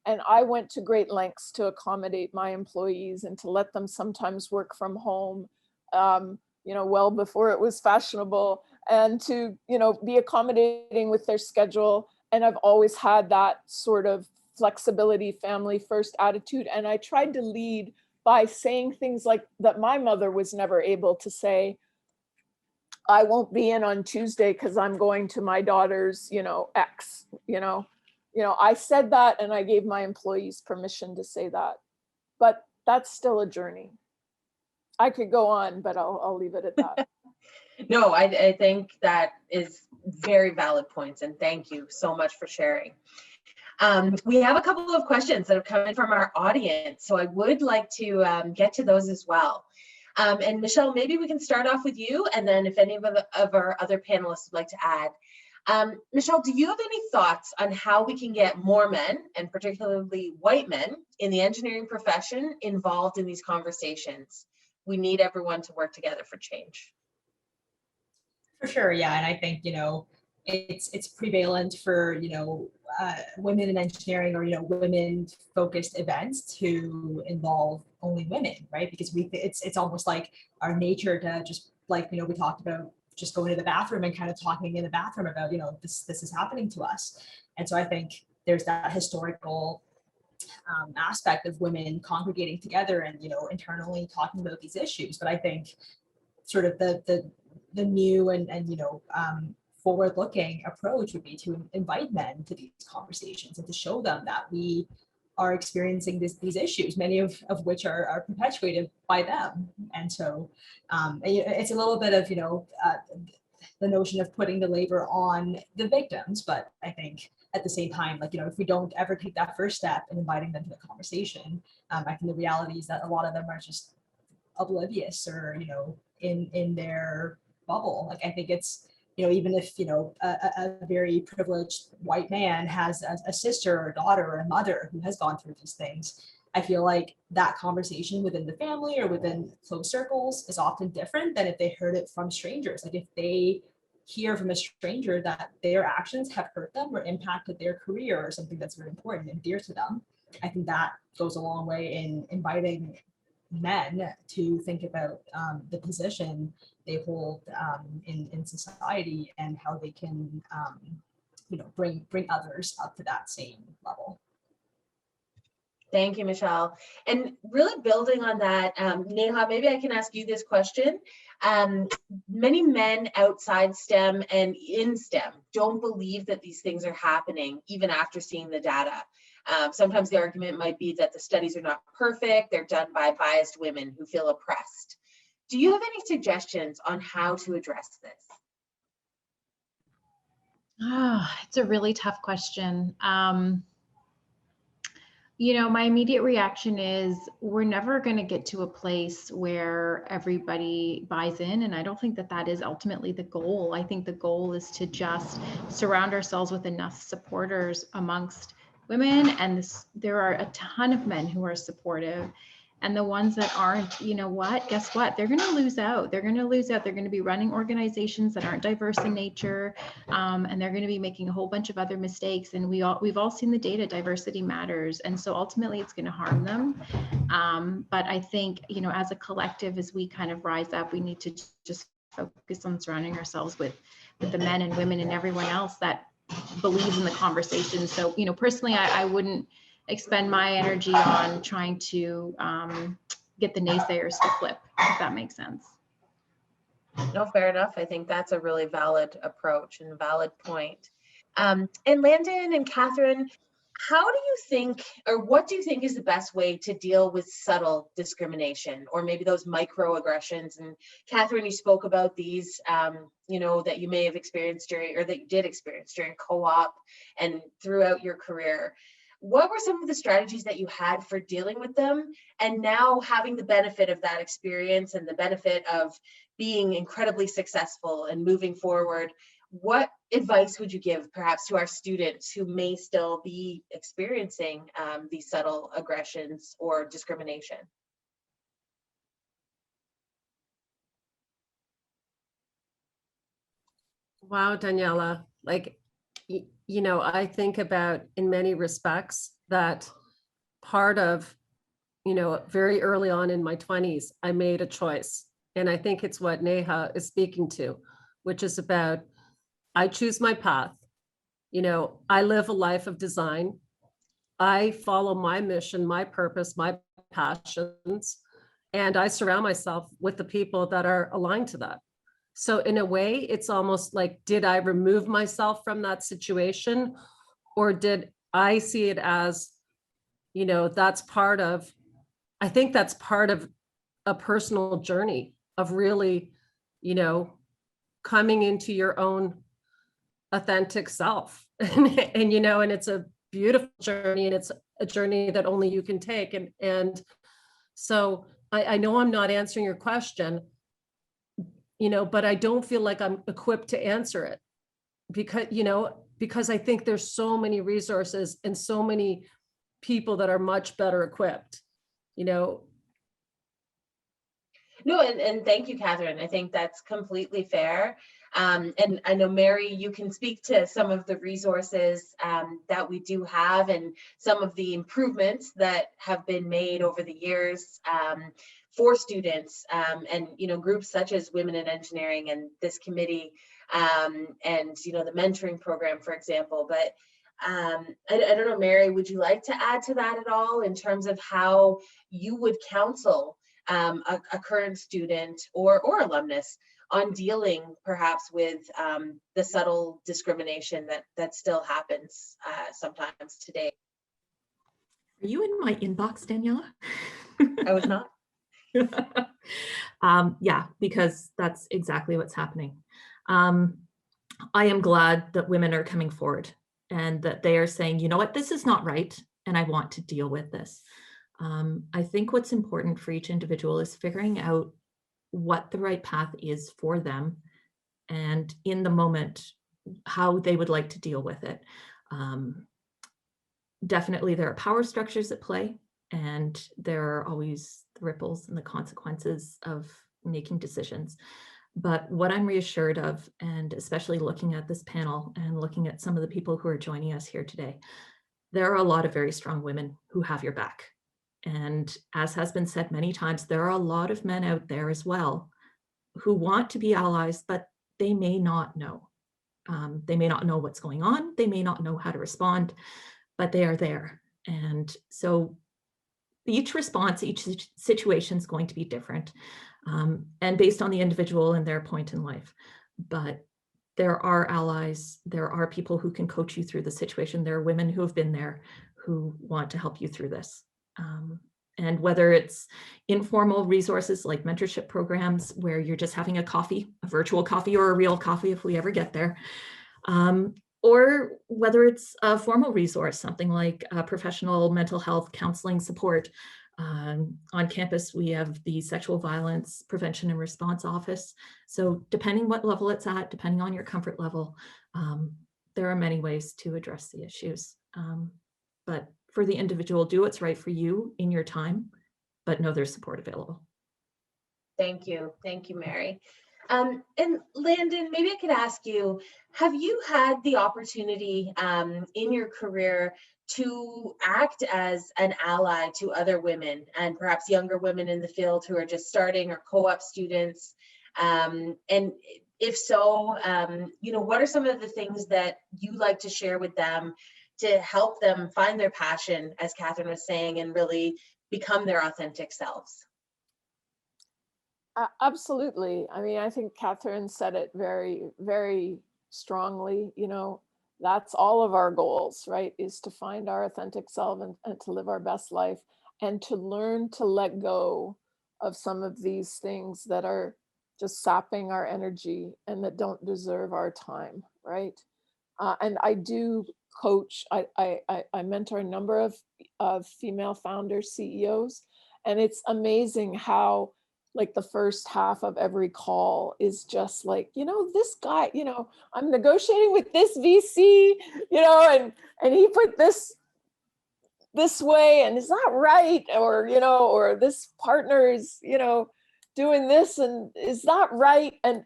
And I went to great lengths to accommodate my employees and to let them sometimes work from home, you know, well before it was fashionable, and to, you know, be accommodating with their schedule. And I've always had that sort of flexibility, family first attitude. And I tried to lead by saying things like that my mother was never able to say, I won't be in on Tuesday because I'm going to my daughter's, you know, X, you know, I said that, and I gave my employees permission to say that, but that's still a journey. I could go on, but I'll leave it at that. No, I think that is very valid points, and thank you so much for sharing. We have a couple of questions that have come in from our audience, so I would like to get to those as well. And Michelle, maybe we can start off with you, and then if any of our other panelists would like to add. Michelle, do you have any thoughts on how we can get more men, and particularly white men, in the engineering profession involved in these conversations? We need everyone to work together for change. For sure, yeah, and I think, you know, it's prevalent for, you know, women in engineering, or, you know, women-focused events to involve only women, right? Because it's almost like our nature to just, like, you know, we talked about just going to the bathroom and kind of talking in the bathroom about, you know, this is happening to us. And so I think there's that historical aspect of women congregating together and, you know, internally talking about these issues. But I think sort of the new and you know, forward-looking approach would be to invite men to these conversations and to show them that we are experiencing these issues, many of which are perpetuated by them. And so it's a little bit of, the notion of putting the labor on the victims, but I think at the same time, if we don't ever take that first step in inviting them to the conversation, I think the reality is that a lot of them are just oblivious or, in their bubble. Like, I think it's, even if, a very privileged white man has a sister or a daughter or a mother who has gone through these things, I feel like that conversation within the family or within close circles is often different than if they heard it from strangers. Like, if they hear from a stranger that their actions have hurt them or impacted their career or something that's very important and dear to them, I think that goes a long way in inviting men to think about the position they hold in society and how they can bring others up to that same level. Thank you, Michelle. And really building on that, Neha, maybe I can ask you this question. Many men outside STEM and in STEM don't believe that these things are happening even after seeing the data. Sometimes the argument might be that the studies are not perfect, they're done by biased women who feel oppressed. Do you have any suggestions on how to address this? It's a really tough question. My immediate reaction is we're never going to get to a place where everybody buys in. And I don't think that is ultimately the goal. I think the goal is to just surround ourselves with enough supporters amongst women. And there are a ton of men who are supportive. And the ones that aren't, guess what? They're going to lose out. They're going to be running organizations that aren't diverse in nature. And they're going to be making a whole bunch of other mistakes. And we've all seen the data, diversity matters. And so ultimately it's going to harm them. But I think, as a collective, as we kind of rise up, we need to just focus on surrounding ourselves with the men and women and everyone else that believes in the conversation. So, personally, I wouldn't expend my energy on trying to get the naysayers to flip, if that makes sense. No, fair enough. I think that's a really valid approach and a valid point. And Landon and Catherine, how do you think, or what do you think is the best way to deal with subtle discrimination or maybe those microaggressions? And Catherine, you spoke about these, that you may have experienced during, or that you did experience during co-op and throughout your career. What were some of the strategies that you had for dealing with them? And now having the benefit of that experience and the benefit of being incredibly successful and moving forward, what advice would you give perhaps to our students who may still be experiencing these subtle aggressions or discrimination? Wow, Daniela, I think about in many respects that part of, very early on in my 20s, I made a choice. And I think it's what Neha is speaking to, which is about, I choose my path. I live a life of design. I follow my mission, my purpose, my passions, and I surround myself with the people that are aligned to that. So in a way, it's almost like, did I remove myself from that situation? Or did I see it as, that's part of, I think that's part of a personal journey of really, coming into your own authentic self. and it's a beautiful journey, and it's a journey that only you can take. And so I know I'm not answering your question, but I don't feel like I'm equipped to answer it because I think there's so many resources and so many people that are much better equipped, No, and thank you, Catherine. I think that's completely fair. And I know, Mary, you can speak to some of the resources that we do have and some of the improvements that have been made over the years for students and, groups such as Women in Engineering and this committee and, the mentoring program, for example. But I don't know, Mary, would you like to add to that at all in terms of how you would counsel a current student or alumnus on dealing perhaps with the subtle discrimination that still happens sometimes today. Are you in my inbox, Daniela? I was not. Yeah, because that's exactly what's happening. I am glad that women are coming forward and that they are saying, you know what, this is not right, and I want to deal with this. I think what's important for each individual is figuring out what the right path is for them, and in the moment, how they would like to deal with it. Definitely there are power structures at play, and there are always the ripples and the consequences of making decisions. But what I'm reassured of, and especially looking at this panel and looking at some of the people who are joining us here today, there are a lot of very strong women who have your back. And as has been said many times, there are a lot of men out there as well who want to be allies, but they may not know. They may not know what's going on. They may not know how to respond, but they are there. And so each response, each situation is going to be different, and based on the individual and their point in life. But there are allies, there are people who can coach you through the situation. There are women who have been there who want to help you through this. And whether it's informal resources like mentorship programs where you're just having a coffee, a virtual coffee or a real coffee if we ever get there, or whether it's a formal resource, something like professional mental health counseling support. On campus, we have the Sexual Violence Prevention and Response Office. So depending what level it's at, depending on your comfort level, there are many ways to address the issues. But for the individual, do what's right for you in your time, but know there's support available. Thank you, Mary. And Landon, maybe I could ask you, have you had the opportunity in your career to act as an ally to other women and perhaps younger women in the field who are just starting, or co-op students? And if so, what are some of the things that you like to share with them to help them find their passion, as Catherine was saying, and really become their authentic selves? Absolutely. I mean, I think Catherine said it very, very strongly. That's all of our goals, right? Is to find our authentic self and to live our best life, and to learn to let go of some of these things that are just sapping our energy and that don't deserve our time, right? And I do coach, I mentor a number of female founders, CEOs, and it's amazing how, like, the first half of every call is just like, this guy, I'm negotiating with this VC, and he put this way, and is that right? Or this partner is, doing this, and is that right? And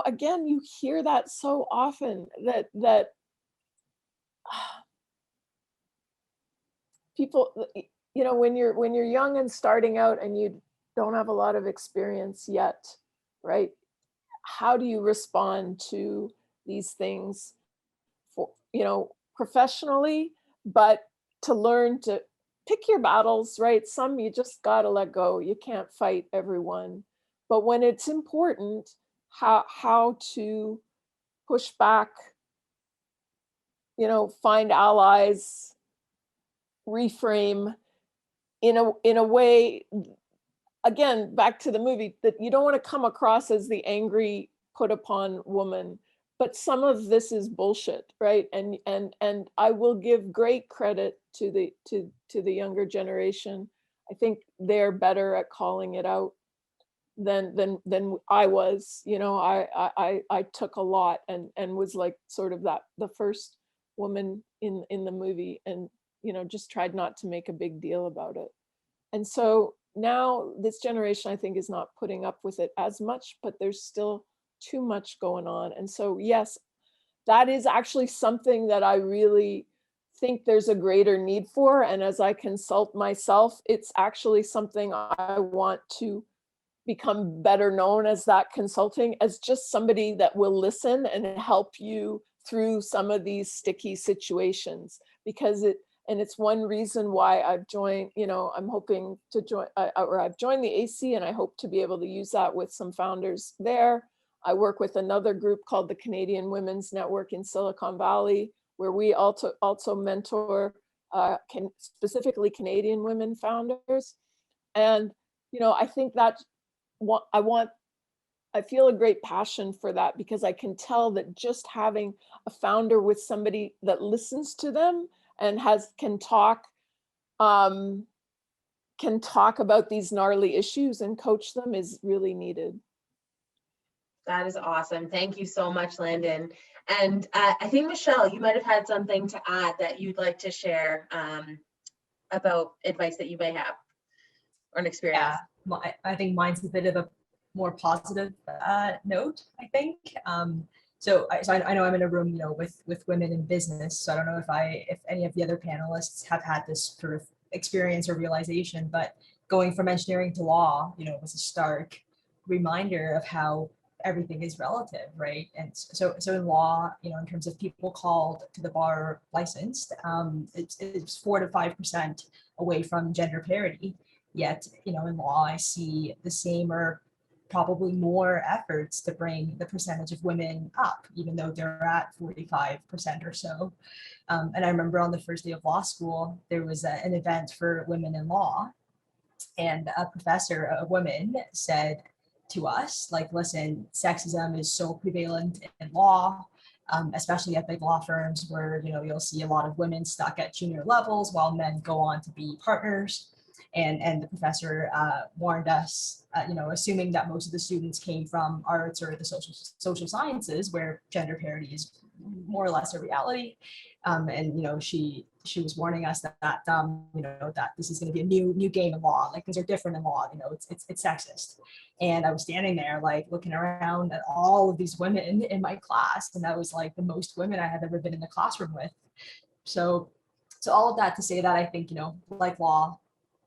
again, you hear that so often that people, when you're young and starting out and you don't have a lot of experience yet, right? How do you respond to these things for, professionally, but to learn to pick your battles, right? Some you just got to let go. You can't fight everyone. But when it's important, how to push back, find allies, reframe in a way, again, back to the movie, that you don't want to come across as the angry, put upon woman, but some of this is bullshit, right? And I will give great credit to the younger generation. I think they're better at calling it out than I was. I took a lot and was like sort of the first woman in the movie, and just tried not to make a big deal about it. And so now this generation, I think, is not putting up with it as much, but there's still too much going on. And so, yes, that is actually something that I really think there's a greater need for. And as I consult myself, it's actually something I want to become better known as, that consulting, as just somebody that will listen and help you through some of these sticky situations, because And it's one reason why I've joined, I'm hoping to join, or I've joined the AC, and I hope to be able to use that with some founders there. I work with another group called the Canadian Women's Network in Silicon Valley, where we also mentor specifically Canadian women founders. And, I think that I feel a great passion for that, because I can tell that just having a founder with somebody that listens to them and can talk about these gnarly issues and coach them is really needed. That is awesome. Thank you so much, Landon. And I think, Michelle, you might have had something to add that you'd like to share about advice that you may have or an experience. Yeah, well, I think mine's a bit of a more positive note, I think. So I know I'm in a room, with women in business. So I don't know if any of the other panelists have had this sort of experience or realization, but going from engineering to law, was a stark reminder of how everything is relative, right? And so in law, in terms of people called to the bar licensed, it's 4 to 5% away from gender parity. Yet, in law, I see the same or probably more efforts to bring the percentage of women up, even though they're at 45% or so. And I remember on the first day of law school, there was an event for women in law, and a professor, a woman, said to us, like, listen, sexism is so prevalent in law, especially at big law firms where, you'll see a lot of women stuck at junior levels while men go on to be partners. And the professor warned us, assuming that most of the students came from arts or the social sciences, where gender parity is more or less a reality. And she was warning us that that this is going to be a new game in law. Like, things are different in law. It's sexist. And I was standing there, like, looking around at all of these women in my class, and that was like the most women I had ever been in the classroom with. So all of that to say that I think, like law,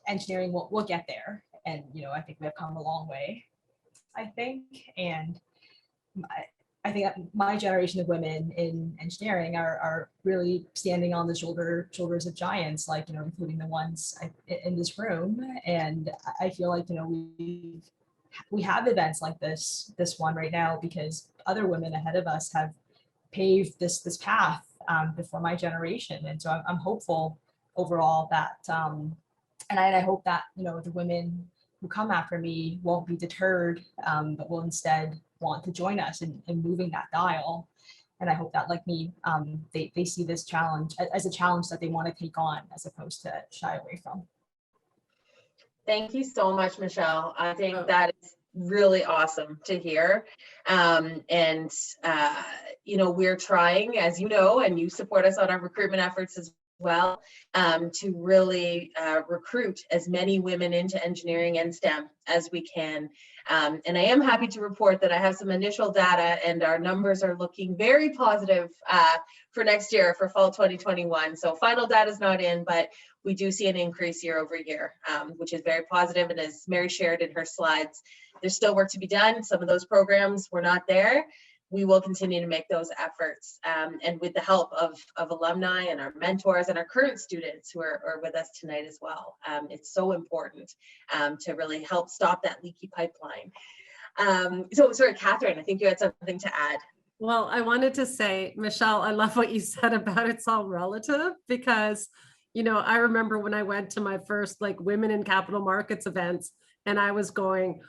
engineering will get there. And, I think we have come a long way, I think. And I think that my generation of women in engineering are really standing on the shoulders of giants, like, including the ones in this room. And I feel like, we have events like this one right now because other women ahead of us have paved this path before my generation. And so I'm hopeful overall that, and I hope that, the women who come after me won't be deterred, but will instead want to join us in moving that dial. And I hope that, like me, they see this challenge as a challenge that they want to take on, as opposed to shy away from. Thank you so much, Michelle. I think that is really awesome to hear. We're trying, as you know, and you support us on our recruitment efforts as well, to really recruit as many women into engineering and STEM as we can. And I am happy to report that I have some initial data, and our numbers are looking very positive for next year, for fall 2021. So final data is not in, but we do see an increase year over year, which is very positive. And as Mary shared in her slides, there's still work to be done. Some of those programs were not there. We will continue to make those efforts, and with the help of alumni and our mentors and our current students who are with us tonight as well. It's so important to really help stop that leaky pipeline. So sorry, Catherine, I think you had something to add. Well, I wanted to say, Michelle, I love what you said about it's all relative, because, I remember when I went to my first women in capital markets events, and I was going,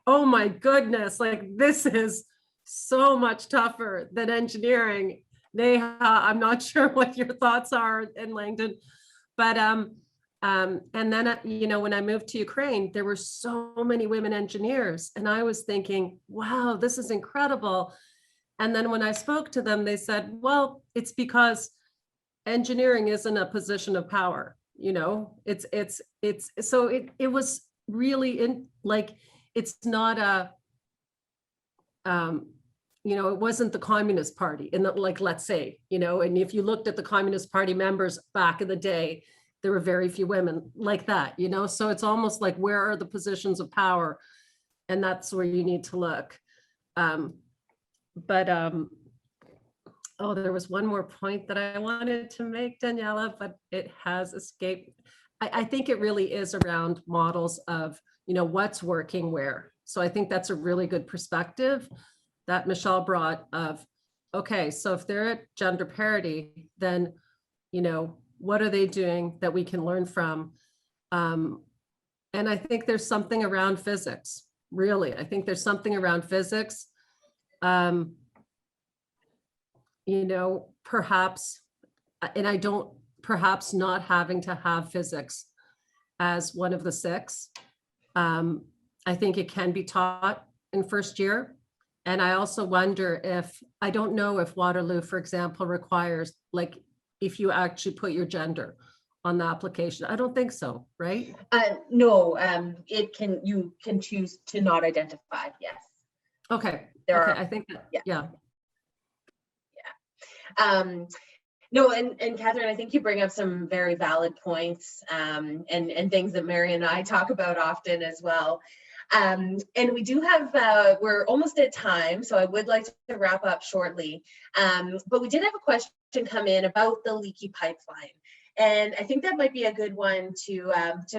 oh my goodness, this is so much tougher than engineering. I'm not sure what your thoughts are in Langdon, but and then when I moved to Ukraine, there were so many women engineers, and I was thinking, wow, this is incredible. And then when I spoke to them, they said, well, it's because engineering isn't a position of power. It was really it's not a it wasn't the Communist Party, and let's say, and if you looked at the Communist Party members back in the day, there were very few women like that, so it's almost like, where are the positions of power? And that's where you need to look. Oh, there was one more point that I wanted to make, Daniela, but it has escaped. I think it really is around models of, what's working where. So I think that's a really good perspective that Michelle brought of, okay, so if they're at gender parity, then, what are they doing that we can learn from? And I think there's something around physics, really. I think there's something around physics. Perhaps, and I don't, perhaps not having to have physics as one of the 6. I think it can be taught in first year. And I also wonder if, I don't know if Waterloo, for example, requires, like, if you actually put your gender on the application. I don't think so, right? No, you can choose to not identify, yes. Okay, I think that, yeah. No, and Catherine, I think you bring up some very valid points, and things that Mary and I talk about often as well. And we do have, we're almost at time, so I would like to wrap up shortly. But we did have a question come in about the leaky pipeline. And I think that might be a good one to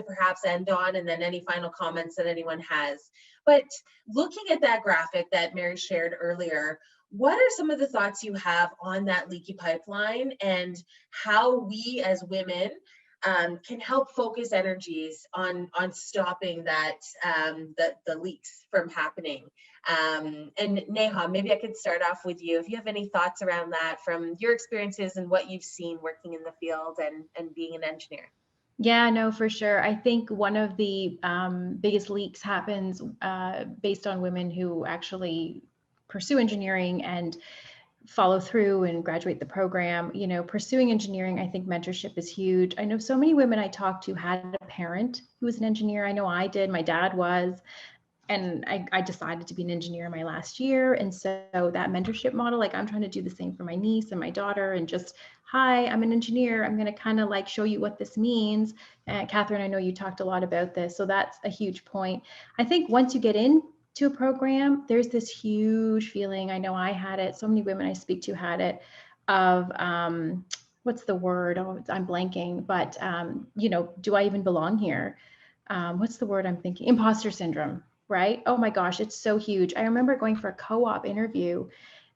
perhaps end on, and then any final comments that anyone has. But looking at that graphic that Mary shared earlier, what are some of the thoughts you have on that leaky pipeline and how we as women can help focus energies on stopping that the leaks from happening? And Neha, maybe I could start off with you. If you have any thoughts around that from your experiences and what you've seen working in the field and being an engineer. Yeah, no, for sure. I think one of the biggest leaks happens based on women who actually pursue engineering and follow through and graduate the program. Pursuing engineering, I think mentorship is huge. I know so many women I talked to had a parent who was an engineer. I know I did, my dad was, and I decided to be an engineer in my last year. And so that mentorship model, like I'm trying to do the same for my niece and my daughter, and just, hi, I'm an engineer. I'm going to kind of like show you what this means. And Catherine, I know you talked a lot about this. So that's a huge point. I think once you get into a program, there's this huge feeling. I know I had it. So many women I speak to had it of, what's the word? Oh, I'm blanking, but, do I even belong here? What's the word I'm thinking? Imposter syndrome. Right? Oh my gosh, it's so huge. I remember going for a co-op interview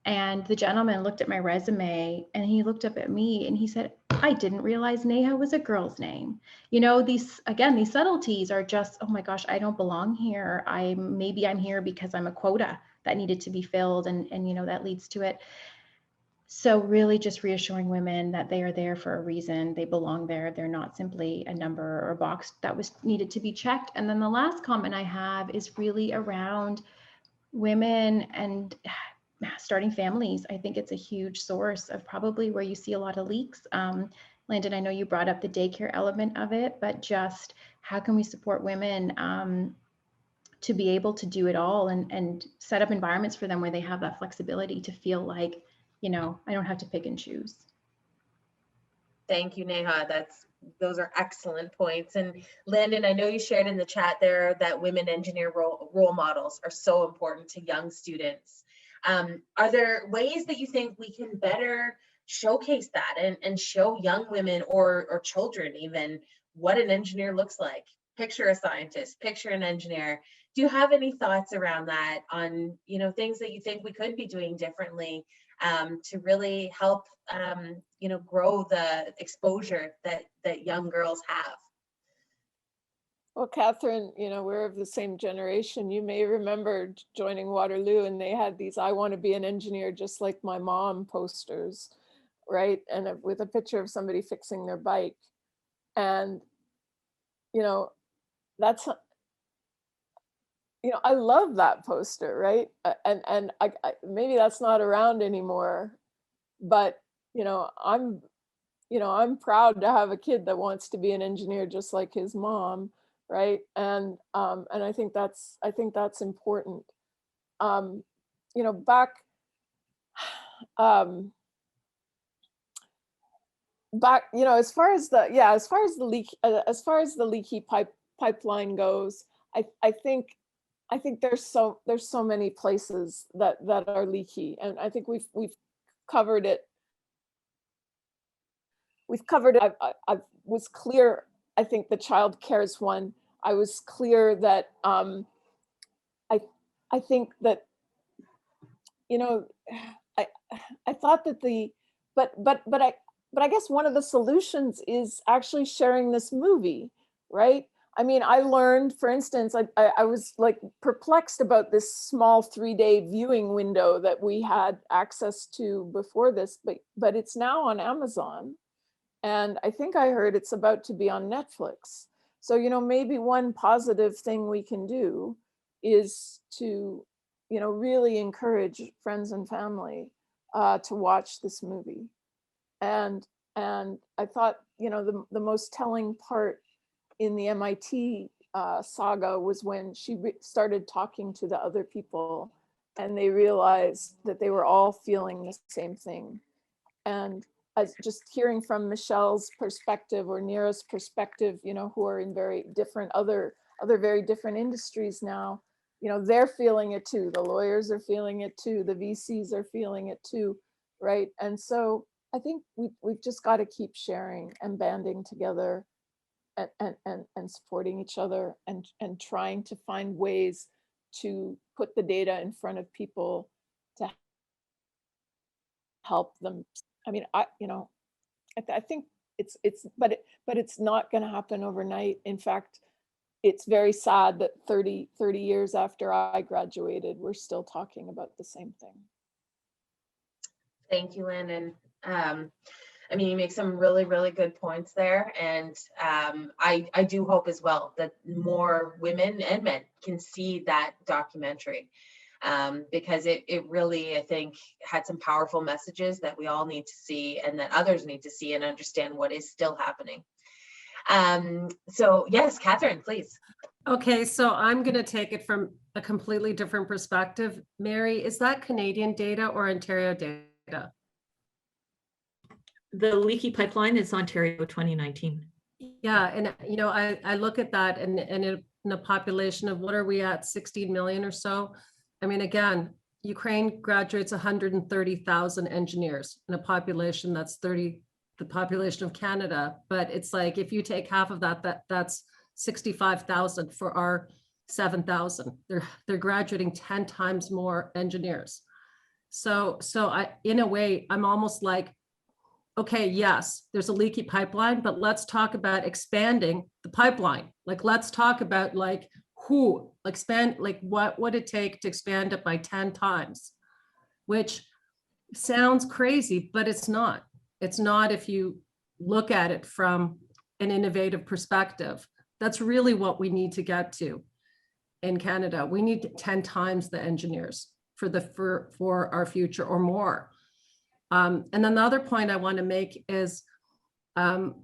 and the gentleman looked at my resume and he looked up at me and he said, I didn't realize Neha was a girl's name. These subtleties are just, oh my gosh, I don't belong here. Maybe I'm here because I'm a quota that needed to be filled and that leads to it. So really just reassuring women that they are there for a reason. They belong there. They're not simply a number or a box that was needed to be checked. And then the last comment I have is really around women and starting families. I think it's a huge source of probably where you see a lot of leaks. Landon, I know you brought up the daycare element of it, but just how can we support women to be able to do it all and set up environments for them where they have that flexibility to feel like, I don't have to pick and choose. Thank you, Neha. Those are excellent points. And Landon, I know you shared in the chat there that women engineer role models are so important to young students. Are there ways that you think we can better showcase that and show young women or children even what an engineer looks like? Picture a scientist, picture an engineer. Do you have any thoughts around that on, things that you think we could be doing differently to really help, grow the exposure that young girls have? Well, Catherine, we're of the same generation. You may remember joining Waterloo and they had these "I want to be an engineer just like my mom" posters, right? And with a picture of somebody fixing their bike. And, that's, I love that poster, right? And I maybe that's not around anymore, but, I'm proud to have a kid that wants to be an engineer just like his mom. Right. And I think that's important. Back as far as the leaky pipeline goes, I think there's so many places that are leaky, and I think we've covered it we've covered it. I was clear, I think the child cares one, I was clear that I think that, you know, I I thought that but I guess one of the solutions is actually sharing this movie, right? I mean, I learned, for instance, I was like perplexed about this small 3-day viewing window that we had access to before this, but it's now on Amazon. And I think I heard it's about to be on Netflix. So, you know, maybe one positive thing we can do is to, you know, really encourage friends and family to watch this movie. And I thought, you know, the most telling part in the MIT saga was when she started talking to the other people and they realized that they were all feeling the same thing. And as just hearing from Michelle's perspective or Neera's perspective, you know, who are in very different other very different industries now, you know, they're feeling it too. The lawyers are feeling it too. The VCs are feeling it too, right? And so I think we've just got to keep sharing and banding together and supporting each other and trying to find ways to put the data in front of people to help them. I mean, I think but it's not going to happen overnight. In fact, it's very sad that 30 years after I graduated, we're still talking about the same thing. Thank you, Lynn. And I mean, you make some really, really good points there. And I do hope as well that more women and men can see that documentary. Because it really, I think, had some powerful messages that we all need to see and that others need to see and understand what is still happening. So yes, Catherine, please. Okay, so I'm going to take it from a completely different perspective. Mary, is that Canadian data or Ontario data? The leaky pipeline is Ontario 2019. Yeah, and you know, I look at that and in a population of, what are we at, 16 million or so? I mean, again, Ukraine graduates 130,000 engineers in a population that's the population of Canada. But it's like, if you take half of that's 65,000 for our 7,000. They're graduating 10 times more engineers. So in a way, I'm almost like, okay, yes, there's a leaky pipeline, but let's talk about expanding the pipeline. Like, let's talk about like expand, like what would it take to expand it by 10 times, which sounds crazy, but it's not. It's not if you look at it from an innovative perspective. That's really what we need to get to in Canada. We need 10 times the engineers for our future or more. And then the other point I want to make is, and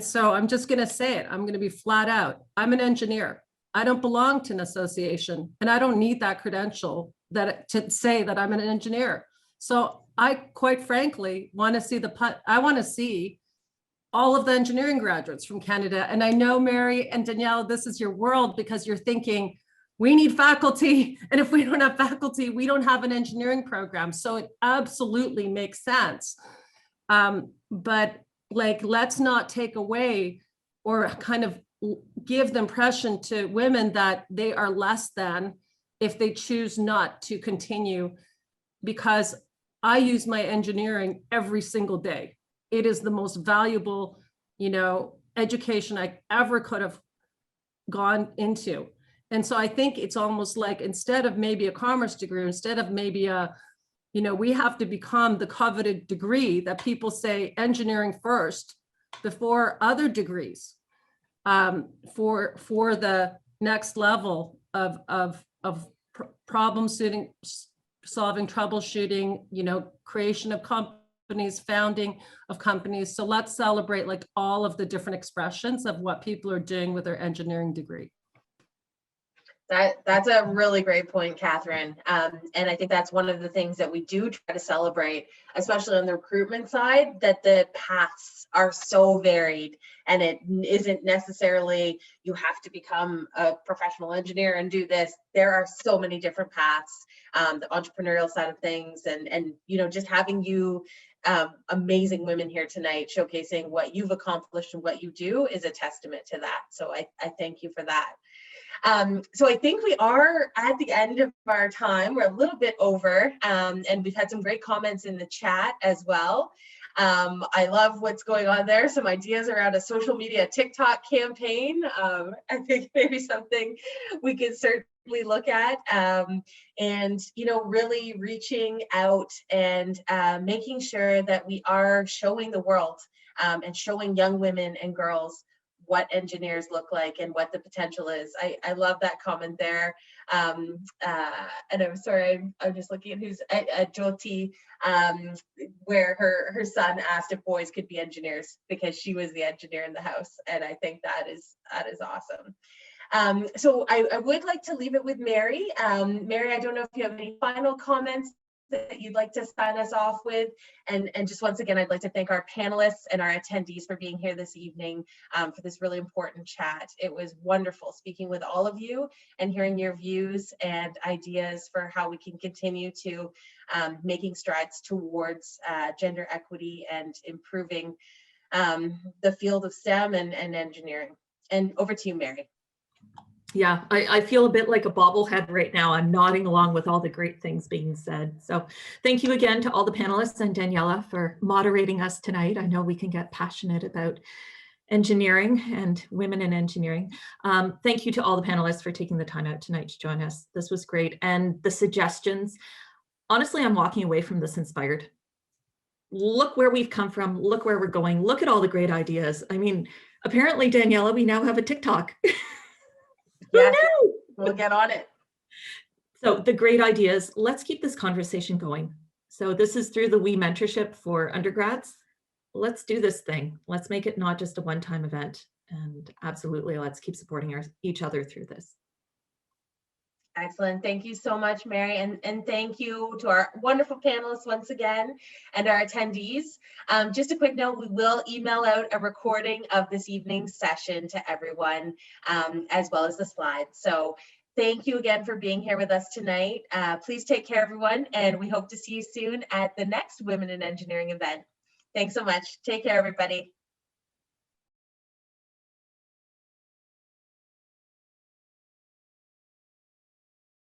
so I'm just going to say it, I'm going to be flat out. I'm an engineer. I don't belong to an association, and I don't need that credential to say that I'm an engineer. So I, quite frankly, want to see I want to see all of the engineering graduates from Canada. And I know, Mary and Danielle, this is your world, because you're thinking, we need faculty. And if we don't have faculty, we don't have an engineering program. So it absolutely makes sense. But like, let's not take away or kind of give the impression to women that they are less than if they choose not to continue, because I use my engineering every single day. It is the most valuable, you know, education I ever could have gone into. And so I think it's almost like, instead of maybe a commerce degree, instead of maybe we have to become the coveted degree that people say engineering first before other degrees, for the next level of problem solving, troubleshooting, creation of companies, founding of companies. So let's celebrate like all of the different expressions of what people are doing with their engineering degree. That's a really great point, Catherine. And I think that's one of the things that we do try to celebrate, especially on the recruitment side, that the paths are so varied, and it isn't necessarily you have to become a professional engineer and do this. There are so many different paths, the entrepreneurial side of things, and just having you amazing women here tonight showcasing what you've accomplished and what you do is a testament to that. So I thank you for that. So I think we are at the end of our time. We're a little bit over, and we've had some great comments in the chat as well. I love what's going on there. Some ideas around a social media TikTok campaign. I think maybe something we could certainly look at, and really reaching out and making sure that we are showing the world and showing young women and girls what engineers look like and what the potential is. I love that comment there. And I'm sorry, I'm just looking at who's at Jyoti, where her son asked if boys could be engineers because she was the engineer in the house. And I think that is awesome. So I would like to leave it with Mary. Mary, I don't know if you have any final comments that you'd like to sign us off with. And just once again, I'd like to thank our panelists and our attendees for being here this evening for this really important chat. It was wonderful speaking with all of you and hearing your views and ideas for how we can continue to making strides towards gender equity and improving the field of STEM and engineering. And over to you, Mary. Yeah, I feel a bit like a bobblehead right now. I'm nodding along with all the great things being said. So thank you again to all the panelists and Daniela for moderating us tonight. I know we can get passionate about engineering and women in engineering. Thank you to all the panelists for taking the time out tonight to join us. This was great. And the suggestions, honestly, I'm walking away from this inspired. Look where we've come from, look where we're going, look at all the great ideas. I mean, apparently, Daniela, we now have a TikTok. Yes, we'll get on it. So the great ideas, let's keep this conversation going. So this is through the WE Mentorship for undergrads. Let's do this thing. Let's make it not just a one-time event. And absolutely, let's keep supporting each other through this. Excellent. Thank you so much, Mary. And thank you to our wonderful panelists once again and our attendees. Just a quick note, we will email out a recording of this evening's session to everyone, as well as the slides. So thank you again for being here with us tonight. Please take care, everyone, and we hope to see you soon at the next Women in Engineering event. Thanks so much. Take care, everybody.